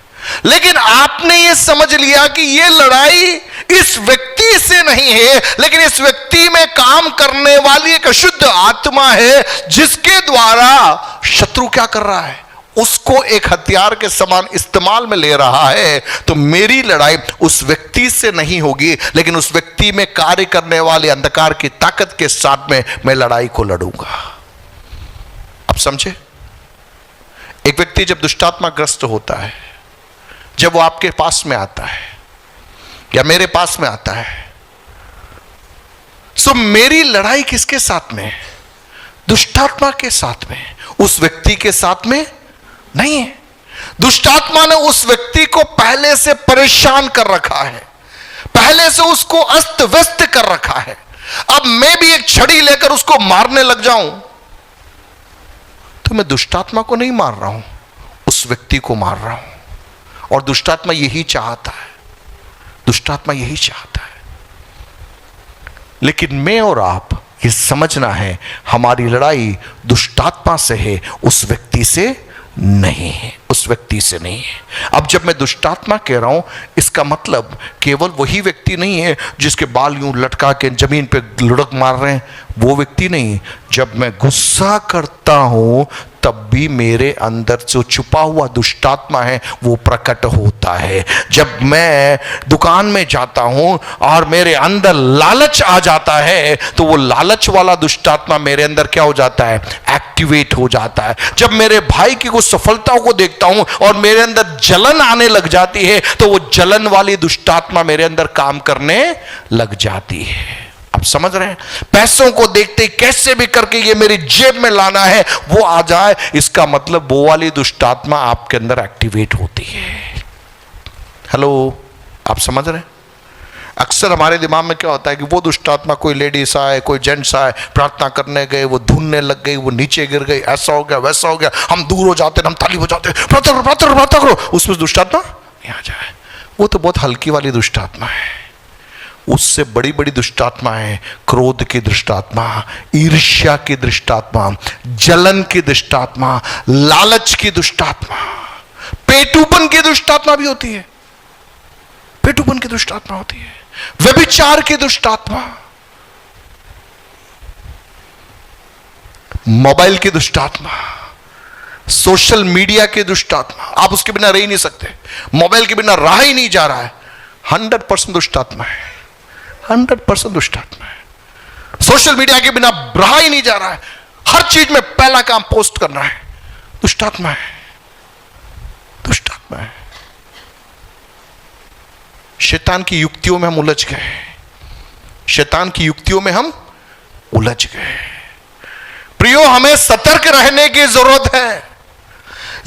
लेकिन आपने ये समझ लिया कि ये लड़ाई इस व्यक्ति से नहीं है, लेकिन इस व्यक्ति में काम करने वाली एक अशुद्ध आत्मा है, जिसके द्वारा शत्रु क्या कर रहा है? उसको एक हथियार के समान इस्तेमाल में ले रहा है। तो मेरी लड़ाई उस व्यक्ति से नहीं होगी, लेकिन उस व्यक्ति में कार्य करने वाले अंधकार की ताकत के साथ में मैं लड़ाई को लड़ूंगा। अब समझे? एक व्यक्ति जब दुष्टात्मा ग्रस्त होता है, जब वो आपके पास में आता है या मेरे पास में आता है, सो मेरी लड़ाई किसके साथ में? दुष्टात्मा के साथ में, उस व्यक्ति के साथ में नहीं है। दुष्टात्मा ने उस व्यक्ति को पहले से परेशान कर रखा है, पहले से उसको अस्त व्यस्त कर रखा है। अब मैं भी एक छड़ी लेकर उसको मारने लग जाऊं तो मैं दुष्टात्मा को नहीं मार रहा हूं, उस व्यक्ति को मार रहा हूं। और दुष्टात्मा यही चाहता है, दुष्टात्मा यही चाहता है। लेकिन मैं और आप ये समझना है, हमारी लड़ाई दुष्टात्मा से है, उस व्यक्ति से नहीं है, उस व्यक्ति से नहीं है। अब जब मैं दुष्टात्मा कह रहा हूं, इसका मतलब केवल वही व्यक्ति नहीं है जिसके बाल यूं लटका के जमीन पे लुढ़क मार रहे हैं, वो व्यक्ति नहीं। जब मैं गुस्सा करता हूं तब भी मेरे अंदर जो छुपा हुआ दुष्टात्मा है वो प्रकट होता है। जब मैं दुकान में जाता हूं और मेरे अंदर लालच आ जाता है तो वो लालच वाला दुष्टात्मा मेरे अंदर क्या हो जाता है, एक्टिवेट हो जाता है। जब मेरे भाई की कुछ सफलताओं को देखता हूं और मेरे अंदर जलन आने लग जाती है तो वो जलन वाली दुष्टात्मा मेरे अंदर काम करने लग जाती है। आप समझ रहे हैं? पैसों को देखते कैसे भी करके ये मेरी जेब में लाना है, वो आ जाए, इसका मतलब वो वाली दुष्टात्मा आपके अंदर एक्टिवेट होती है। हेलो, आप समझ रहे हैं? अक्सर हमारे दिमाग में क्या होता है कि वो दुष्टात्मा, कोई लेडीज आए, कोई जेंट्स आए, प्रार्थना करने गए, वो धुनने लग गई, वो नीचे गिर गई, ऐसा हो गया, वैसा हो गया, हम दूर हो जाते हैं, हम ताली बजाते हैं, प्रार्थना करो, उसमें दुष्टात्मा नहीं आ जाए। वो तो बहुत हल्की वाली दुष्टात्मा है। उससे बड़ी बड़ी दुष्टात्मा है, क्रोध की दुष्टात्मा, ईर्ष्या की दुष्टात्मा, जलन की दुष्टात्मा, लालच की दुष्टात्मा, पेटूपन की दुष्टात्मा भी होती है, पेटूपन की दुष्टात्मा होती है, व्यभिचार की दुष्टात्मा, मोबाइल की दुष्टात्मा, सोशल मीडिया की दुष्टात्मा। आप उसके बिना रह ही नहीं सकते, मोबाइल के बिना रहा ही नहीं जा रहा है, 100% दुष्टात्मा है, 100% दुष्टात्मा है। सोशल मीडिया के बिना रहा ही नहीं जा रहा है, हर चीज में पहला काम पोस्ट करना है, दुष्टात्मा है, दुष्टात्मा है। शैतान की युक्तियों में हम उलझ गए, शैतान की युक्तियों में हम उलझ गए। प्रियो, हमें सतर्क रहने की जरूरत है।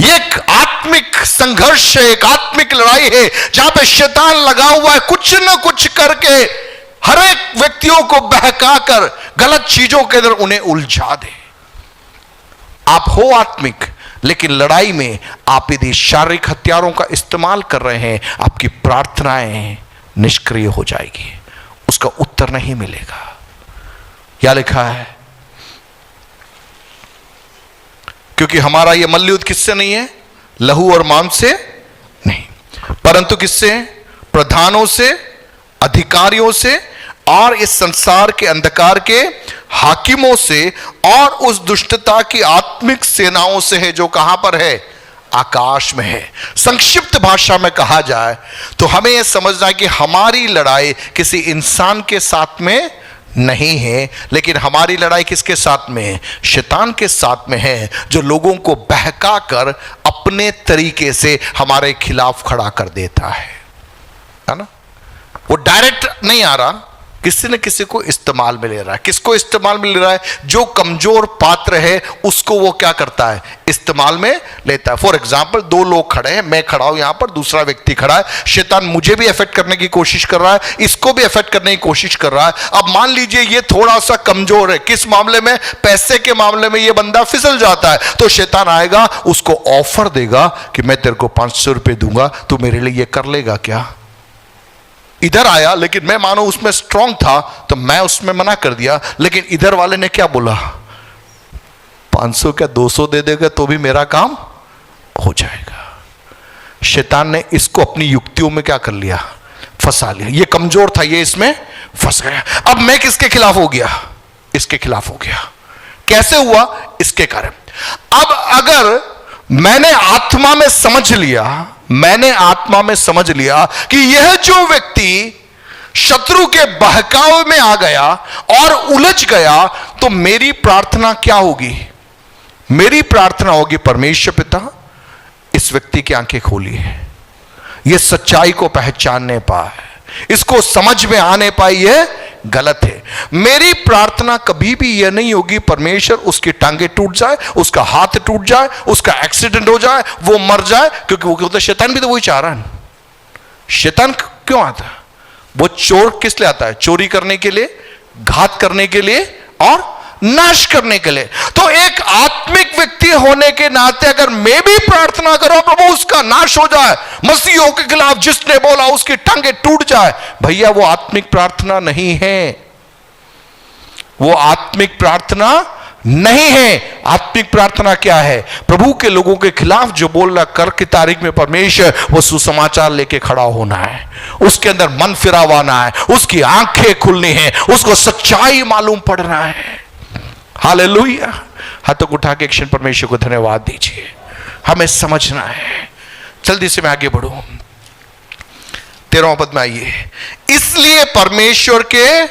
ये एक आत्मिक संघर्ष है, एक आत्मिक लड़ाई है, जहां पे शैतान लगा हुआ है कुछ ना कुछ करके हर एक व्यक्तियों को बहकाकर गलत चीजों के अंदर उन्हें उलझा दे। आप हो आत्मिक, लेकिन लड़ाई में आप यदि शारीरिक हथियारों का इस्तेमाल कर रहे हैं, आपकी प्रार्थनाएं निष्क्रिय हो जाएगी, उसका उत्तर नहीं मिलेगा। क्या लिखा है? क्योंकि हमारा यह मल्लयुद्ध किससे नहीं है, लहू और मांस से नहीं, परंतु किससे? प्रधानों से, अधिकारियों से और इस संसार के अंधकार के हाकिमों से और उस दुष्टता की आत्मिक सेनाओं से है जो कहां पर है? आकाश में है। संक्षिप्त भाषा में कहा जाए तो हमें यह समझना है कि हमारी लड़ाई किसी इंसान के साथ में नहीं है, लेकिन हमारी लड़ाई किसके साथ में है? शैतान के साथ में है, जो लोगों को बहका कर अपने तरीके से हमारे खिलाफ खड़ा कर देता है ना? वो डायरेक्ट नहीं आ रहा, किसी न किसी को इस्तेमाल में ले रहा है। किसको इस्तेमाल में ले रहा है? जो कमजोर पात्र है उसको वो क्या करता है? इस्तेमाल में लेता है। फॉर एग्जाम्पल, दो लोग खड़े हैं, मैं खड़ा हूं यहां पर, दूसरा व्यक्ति खड़ा है, शैतान मुझे भी अफेक्ट करने की कोशिश कर रहा है, इसको भी अफेक्ट करने की कोशिश कर रहा है। अब मान लीजिए ये थोड़ा सा कमजोर है, किस मामले में? पैसे के मामले में ये बंदा फिसल जाता है, तो शैतान आएगा, उसको ऑफर देगा कि मैं तेरे को 500 रुपए दूंगा, तू मेरे लिए ये कर लेगा क्या? इधर आया, लेकिन मैं मानो उसमें स्ट्रांग था तो मैं उसमें मना कर दिया, लेकिन इधर वाले ने क्या बोला? 500 क्या 200 दे देगा तो भी मेरा काम हो जाएगा। शैतान ने इसको अपनी युक्तियों में क्या कर लिया? फंसा लिया। ये कमजोर था, ये इसमें फंस गया। अब मैं किसके खिलाफ हो गया? इसके खिलाफ हो गया। कैसे हुआ? इसके कारण। अब अगर मैंने आत्मा में समझ लिया कि यह जो व्यक्ति शत्रु के बहकाव में आ गया और उलझ गया, तो मेरी प्रार्थना क्या होगी? मेरी प्रार्थना होगी, परमेश्वर पिता, इस व्यक्ति की आंखें खोलिए, यह सच्चाई को पहचानने पाए, इसको समझ में आने पाए यह गलत है। मेरी प्रार्थना कभी भी यह नहीं होगी परमेश्वर उसकी टांगे टूट जाए, उसका हाथ टूट जाए, उसका एक्सीडेंट हो जाए, वो मर जाए, क्योंकि वो कहता है शैतान भी तो वही चाह रहा है। शैतान क्यों आता है? वो चोर किस लिए आता है? चोरी करने के लिए, घात करने के लिए और नाश करने के लिए। तो एक आत्मिक व्यक्ति होने के नाते अगर मैं भी प्रार्थना करूं प्रभु उसका नाश हो जाए, मसीहों के खिलाफ जिसने बोला उसकी टांगे टूट जाए, भैया वो आत्मिक प्रार्थना नहीं है। वो आत्मिक प्रार्थना नहीं है। आत्मिक प्रार्थना क्या है? प्रभु के लोगों के खिलाफ जो बोल रहा, कर की तारीख में परमेश्वर वो सुसमाचार लेके खड़ा होना है, उसके अंदर मन फिरावाना है, उसकी आंखें खुलनी है, उसको सच्चाई मालूम पड़ना है। हालेलुया। हाथों को उठा के एक क्षण परमेश्वर को धन्यवाद दीजिए। हमें समझना है। जल्दी से मैं आगे बढ़ूं। 13वां पद में आइए। इसलिए परमेश्वर के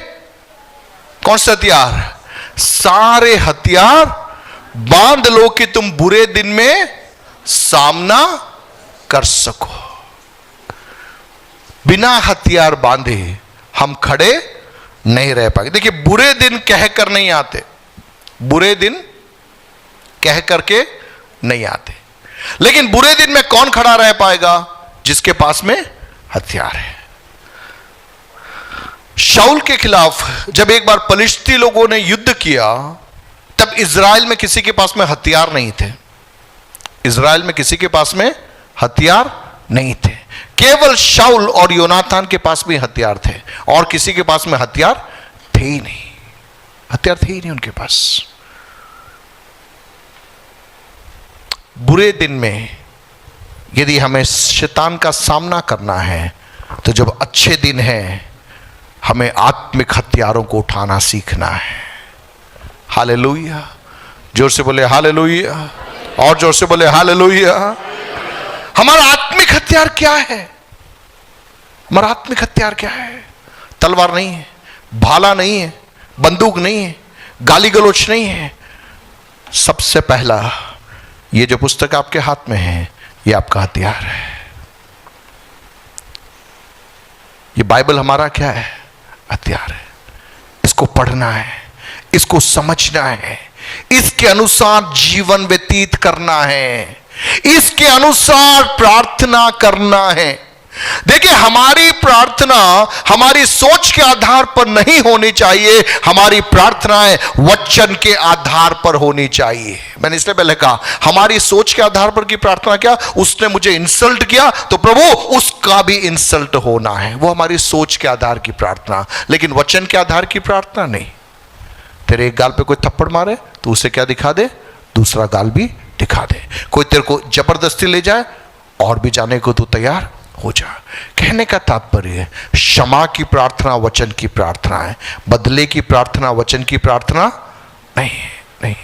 कौन से हथियार? सारे हथियार बांध लो कि तुम बुरे दिन में सामना कर सको। बिना हथियार बांधे हम खड़े नहीं रह पाएंगे। देखिए, बुरे दिन कह कर नहीं आते, बुरे दिन कह करके नहीं आते, लेकिन बुरे दिन में कौन खड़ा रह पाएगा? जिसके पास में हथियार है। शाऊल के खिलाफ जब एक बार पलिश्ती लोगों ने युद्ध किया, तब इज़राइल में किसी के पास में हथियार नहीं थे। इज़राइल में किसी के पास में हथियार नहीं थे। केवल शाऊल और योनातान के पास में हथियार थे, और किसी के पास में हथियार थे ही नहीं। हथियार थे ही नहीं उनके पास। बुरे दिन में यदि हमें शैतान का सामना करना है, तो जब अच्छे दिन हैं, हमें आत्मिक हथियारों को उठाना सीखना है। हालेलुया। जोर से बोले हालेलुया, और जोर से बोले हालेलुया। हमारा आत्मिक हथियार क्या है? हमारा आत्मिक हथियार क्या है? तलवार नहीं है, भाला नहीं है, बंदूक नहीं है, गाली गलोच नहीं है। सबसे पहला, ये जो पुस्तक आपके हाथ में है, ये आपका हथियार है। ये बाइबल हमारा क्या है? हथियार है। इसको पढ़ना है, इसको समझना है, इसके अनुसार जीवन व्यतीत करना है, इसके अनुसार प्रार्थना करना है। देखिए, हमारी प्रार्थना हमारी सोच के आधार पर नहीं होनी चाहिए। हमारी प्रार्थनाएं वचन के आधार पर होनी चाहिए। मैंने इसलिए पहले कहा, हमारी सोच के आधार पर की प्रार्थना क्या? उसने मुझे इंसल्ट किया तो प्रभु उसका भी इंसल्ट होना है। वो हमारी सोच के आधार की प्रार्थना, लेकिन वचन के आधार की प्रार्थना नहीं। तेरे एक गाल पे कोई थप्पड़ मारे तो उसे क्या दिखा दे? दूसरा गाल भी दिखा दे। कोई तेरे को जबरदस्ती ले जाए और भी जाने को तू तैयार हो जा। कहने का तात्पर्य है, क्षमा की प्रार्थना वचन की प्रार्थना है, बदले की प्रार्थना वचन की प्रार्थना नहीं। नहीं,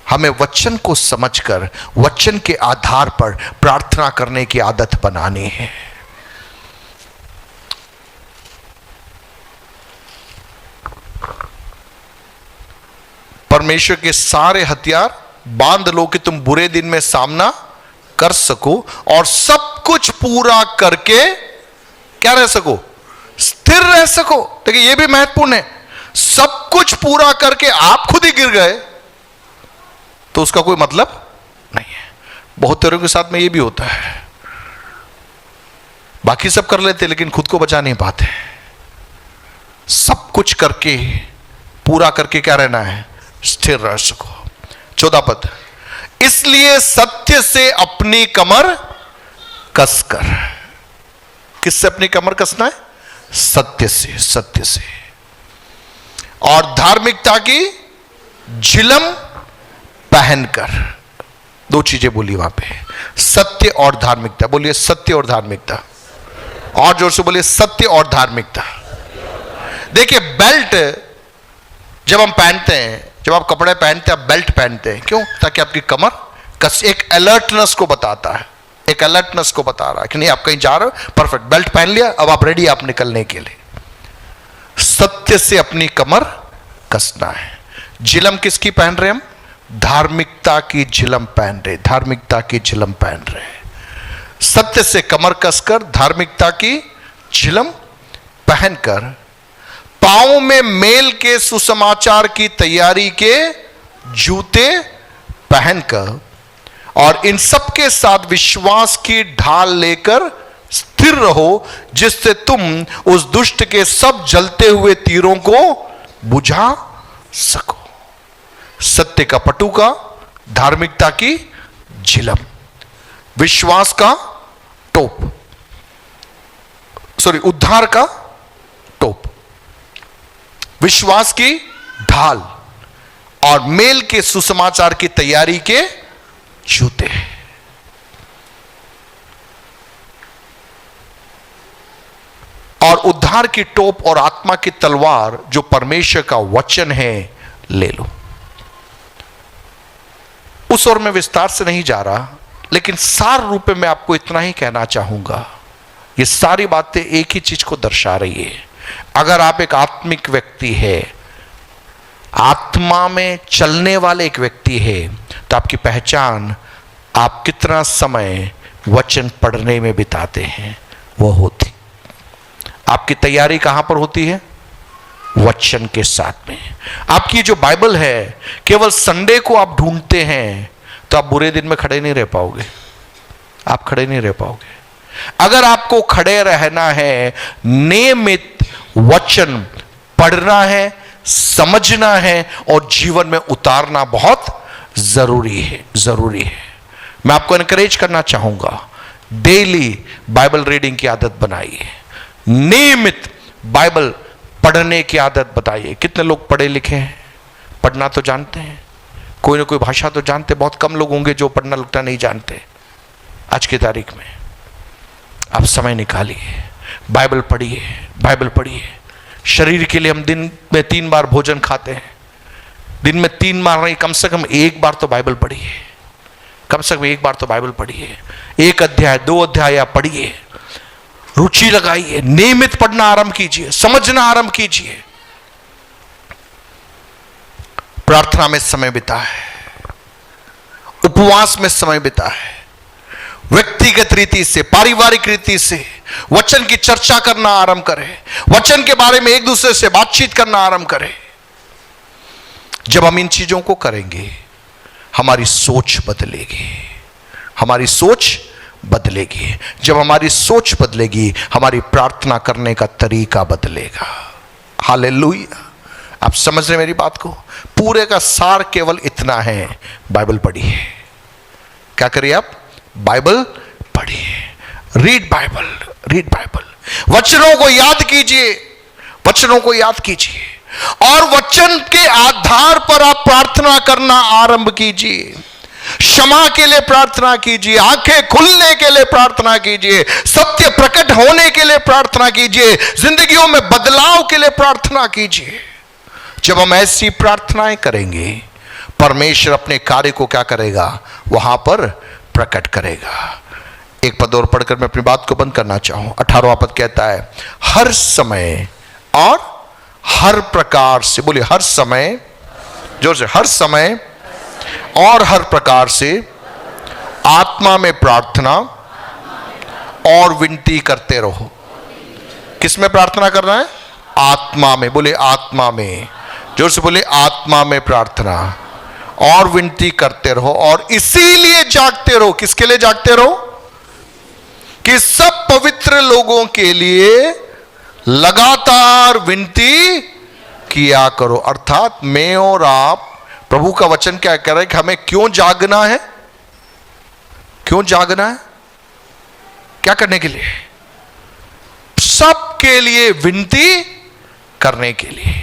हमें वचन को समझकर वचन के आधार पर प्रार्थना करने की आदत बनानी है। परमेश्वर के सारे हथियार बांध लो कि तुम बुरे दिन में सामना कर सको, और सब कुछ पूरा करके क्या रह सको? स्थिर रह सको। देखिए, यह भी महत्वपूर्ण है। सब कुछ पूरा करके आप खुद ही गिर गए तो उसका कोई मतलब नहीं है। बहुत तरह के साथ में यह भी होता है, बाकी सब कर लेते लेकिन खुद को बचा नहीं पाते। सब कुछ करके पूरा करके क्या रहना है? स्थिर रह सको। 14 पद। इसलिए सत्य से अपनी कमर कसकर। किससे अपनी कमर कसना है? सत्य से, सत्य से। और धार्मिकता की झिलम पहनकर। दो चीजें बोली वहां पे, सत्य और धार्मिकता। बोलिए सत्य और धार्मिकता, और जोर से बोलिए सत्य और धार्मिकता। देखिए, बेल्ट जब हम पहनते हैं, जब आप कपड़े पहनते हैं, आप बेल्ट पहनते हैं क्यों? ताकि आपकी कमर कस, एक अलर्टनेस को बताता है, एक अलर्टनेस को बता रहा है कि नहीं आप कहीं जा रहे हो, परफेक्ट, बेल्ट पहन लिया, अब आप रेडी आप निकलने के लिए। सत्य से अपनी कमर कसना है। झिलम किसकी पहन रहे हम? धार्मिकता की झिलम पहन रहे, धार्मिकता की झिलम पहन रहे। सत्य से कमर कसकर धार्मिकता की झिलम पहनकर, पांव में मेल के सुसमाचार की तैयारी के जूते पहनकर, और इन सब के साथ विश्वास की ढाल लेकर स्थिर रहो, जिससे तुम उस दुष्ट के सब जलते हुए तीरों को बुझा सको। सत्य का पटुका, धार्मिकता की झिलम, विश्वास का टोप, उद्धार का टोप। विश्वास की ढाल और मेल के सुसमाचार की तैयारी के जूते। और उद्धार की टोप और आत्मा की तलवार जो परमेश्वर का वचन है ले लो। उस ओर मैं विस्तार से नहीं जा रहा, लेकिन सार रूप में मैं आपको इतना ही कहना चाहूंगा। ये सारी बातें एक ही चीज को दर्शा रही है। अगर आप एक आत्मिक व्यक्ति है, आत्मा में चलने वाले एक व्यक्ति है, तो आपकी पहचान आप कितना समय वचन पढ़ने में बिताते हैं वो होती। आपकी तैयारी कहां पर होती है? वचन के साथ में। आपकी जो बाइबल है, केवल संडे को आप ढूंढते हैं तो आप बुरे दिन में खड़े नहीं रह पाओगे। आप खड़े नहीं रह पाओगे। अगर आपको खड़े रहना है, नियमित वचन पढ़ना है, समझना है और जीवन में उतारना बहुत जरूरी है। जरूरी है। मैं आपको एनकरेज करना चाहूंगा, डेली बाइबल रीडिंग की आदत बनाइए, नियमित बाइबल पढ़ने की आदत बताइए। कितने लोग पढ़े लिखे हैं? पढ़ना तो जानते हैं, कोई ना कोई भाषा तो जानते। बहुत कम लोग होंगे जो पढ़ना लिखना नहीं जानते। आज की तारीख में आप समय निकालिए, बाइबल पढ़िए, बाइबल पढ़िए। शरीर के लिए हम दिन में 3 बार भोजन खाते हैं। दिन में 3 बार नहीं, कम से कम 1 बार तो बाइबल पढ़िए। कम से कम 1 बार तो बाइबल पढ़िए। 1 अध्याय 2 अध्याय आप पढ़िए, रुचि लगाइए, नियमित पढ़ना आरंभ कीजिए, समझना आरंभ कीजिए। प्रार्थना में समय बिताए, उपवास में समय बिताए, व्यक्तिगत रीति से, पारिवारिक रीति से वचन की चर्चा करना आरंभ करें, वचन के बारे में एक दूसरे से बातचीत करना आरंभ करें। जब हम इन चीजों को करेंगे, हमारी सोच बदलेगी। हमारी सोच बदलेगी। जब हमारी सोच बदलेगी, हमारी प्रार्थना करने का तरीका बदलेगा। हालेलुया। आप समझ रहे मेरी बात को? पूरे का सार केवल इतना है, बाइबल पढ़िए। क्या करिए आप? बाइबल पढ़िए। Read Bible, read Bible. वचनों को याद कीजिए, वचनों को याद कीजिए और वचन के आधार पर आप प्रार्थना करना आरंभ कीजिए। क्षमा के लिए प्रार्थना कीजिए, आंखें खुलने के लिए प्रार्थना कीजिए, सत्य प्रकट होने के लिए प्रार्थना कीजिए, जिंदगियों में बदलाव के लिए प्रार्थना कीजिए। जब हम ऐसी प्रार्थनाएं करेंगे, परमेश्वर अपने कार्य को क्या करेगा? वहां पर प्रकट करेगा। एक पद और पढ़कर मैं अपनी बात को बंद करना चाहूं। 18वां पद कहता है, हर समय और हर प्रकार से, बोलिए हर समय, जोर से, हर समय और हर प्रकार से आत्मा में प्रार्थना और विनती करते रहो। किस में प्रार्थना करना है? आत्मा में। बोले आत्मा में, जोर से बोले आत्मा में प्रार्थना और विनती करते रहो और इसीलिए जागते रहो। किसके लिए जागते रहो? कि सब पवित्र लोगों के लिए लगातार विनती किया करो। अर्थात मैं और आप, प्रभु का वचन क्या कह रहा है कि हमें क्यों जागना है? क्यों जागना है? क्या करने के लिए? सबके लिए विनती करने के लिए।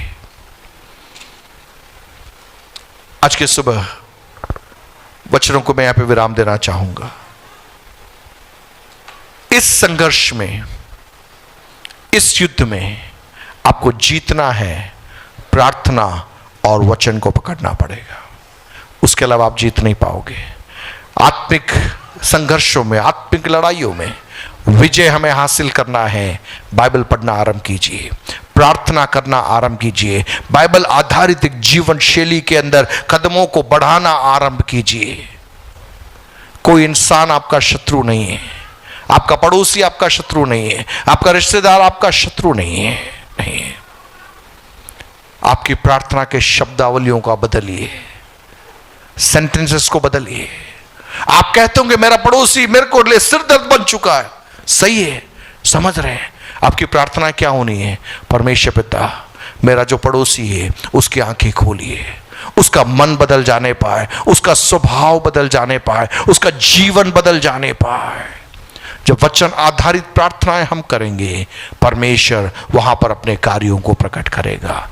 आज के सुबह वचनों को मैं यहां पे विराम देना चाहूंगा। इस संघर्ष में, इस युद्ध में आपको जीतना है। प्रार्थना और वचन को पकड़ना पड़ेगा, उसके अलावा आप जीत नहीं पाओगे। आत्मिक संघर्षों में, आत्मिक लड़ाइयों में विजय हमें हासिल करना है। बाइबल पढ़ना आरंभ कीजिए, प्रार्थना करना आरंभ कीजिए, बाइबल आधारित एक जीवन शैली के अंदर कदमों को बढ़ाना आरंभ कीजिए। कोई इंसान आपका शत्रु नहीं है, आपका पड़ोसी आपका शत्रु नहीं है, आपका रिश्तेदार आपका शत्रु नहीं है। नहीं है। आपकी प्रार्थना के शब्दावलियों का बदलिए, सेंटेंसेस को बदलिए। आप कहते होंगे मेरा पड़ोसी मेरे को ले सिर दर्द बन चुका है। सही है, समझ रहे हैं। आपकी प्रार्थना क्या होनी है? परमेश्वर पिता, मेरा जो पड़ोसी है उसकी आंखें खोलिए, उसका मन बदल जाने पाए, उसका स्वभाव बदल जाने पाए, उसका जीवन बदल जाने पाए। जब वचन आधारित प्रार्थनाएं हम करेंगे, परमेश्वर वहां पर अपने कार्यों को प्रकट करेगा।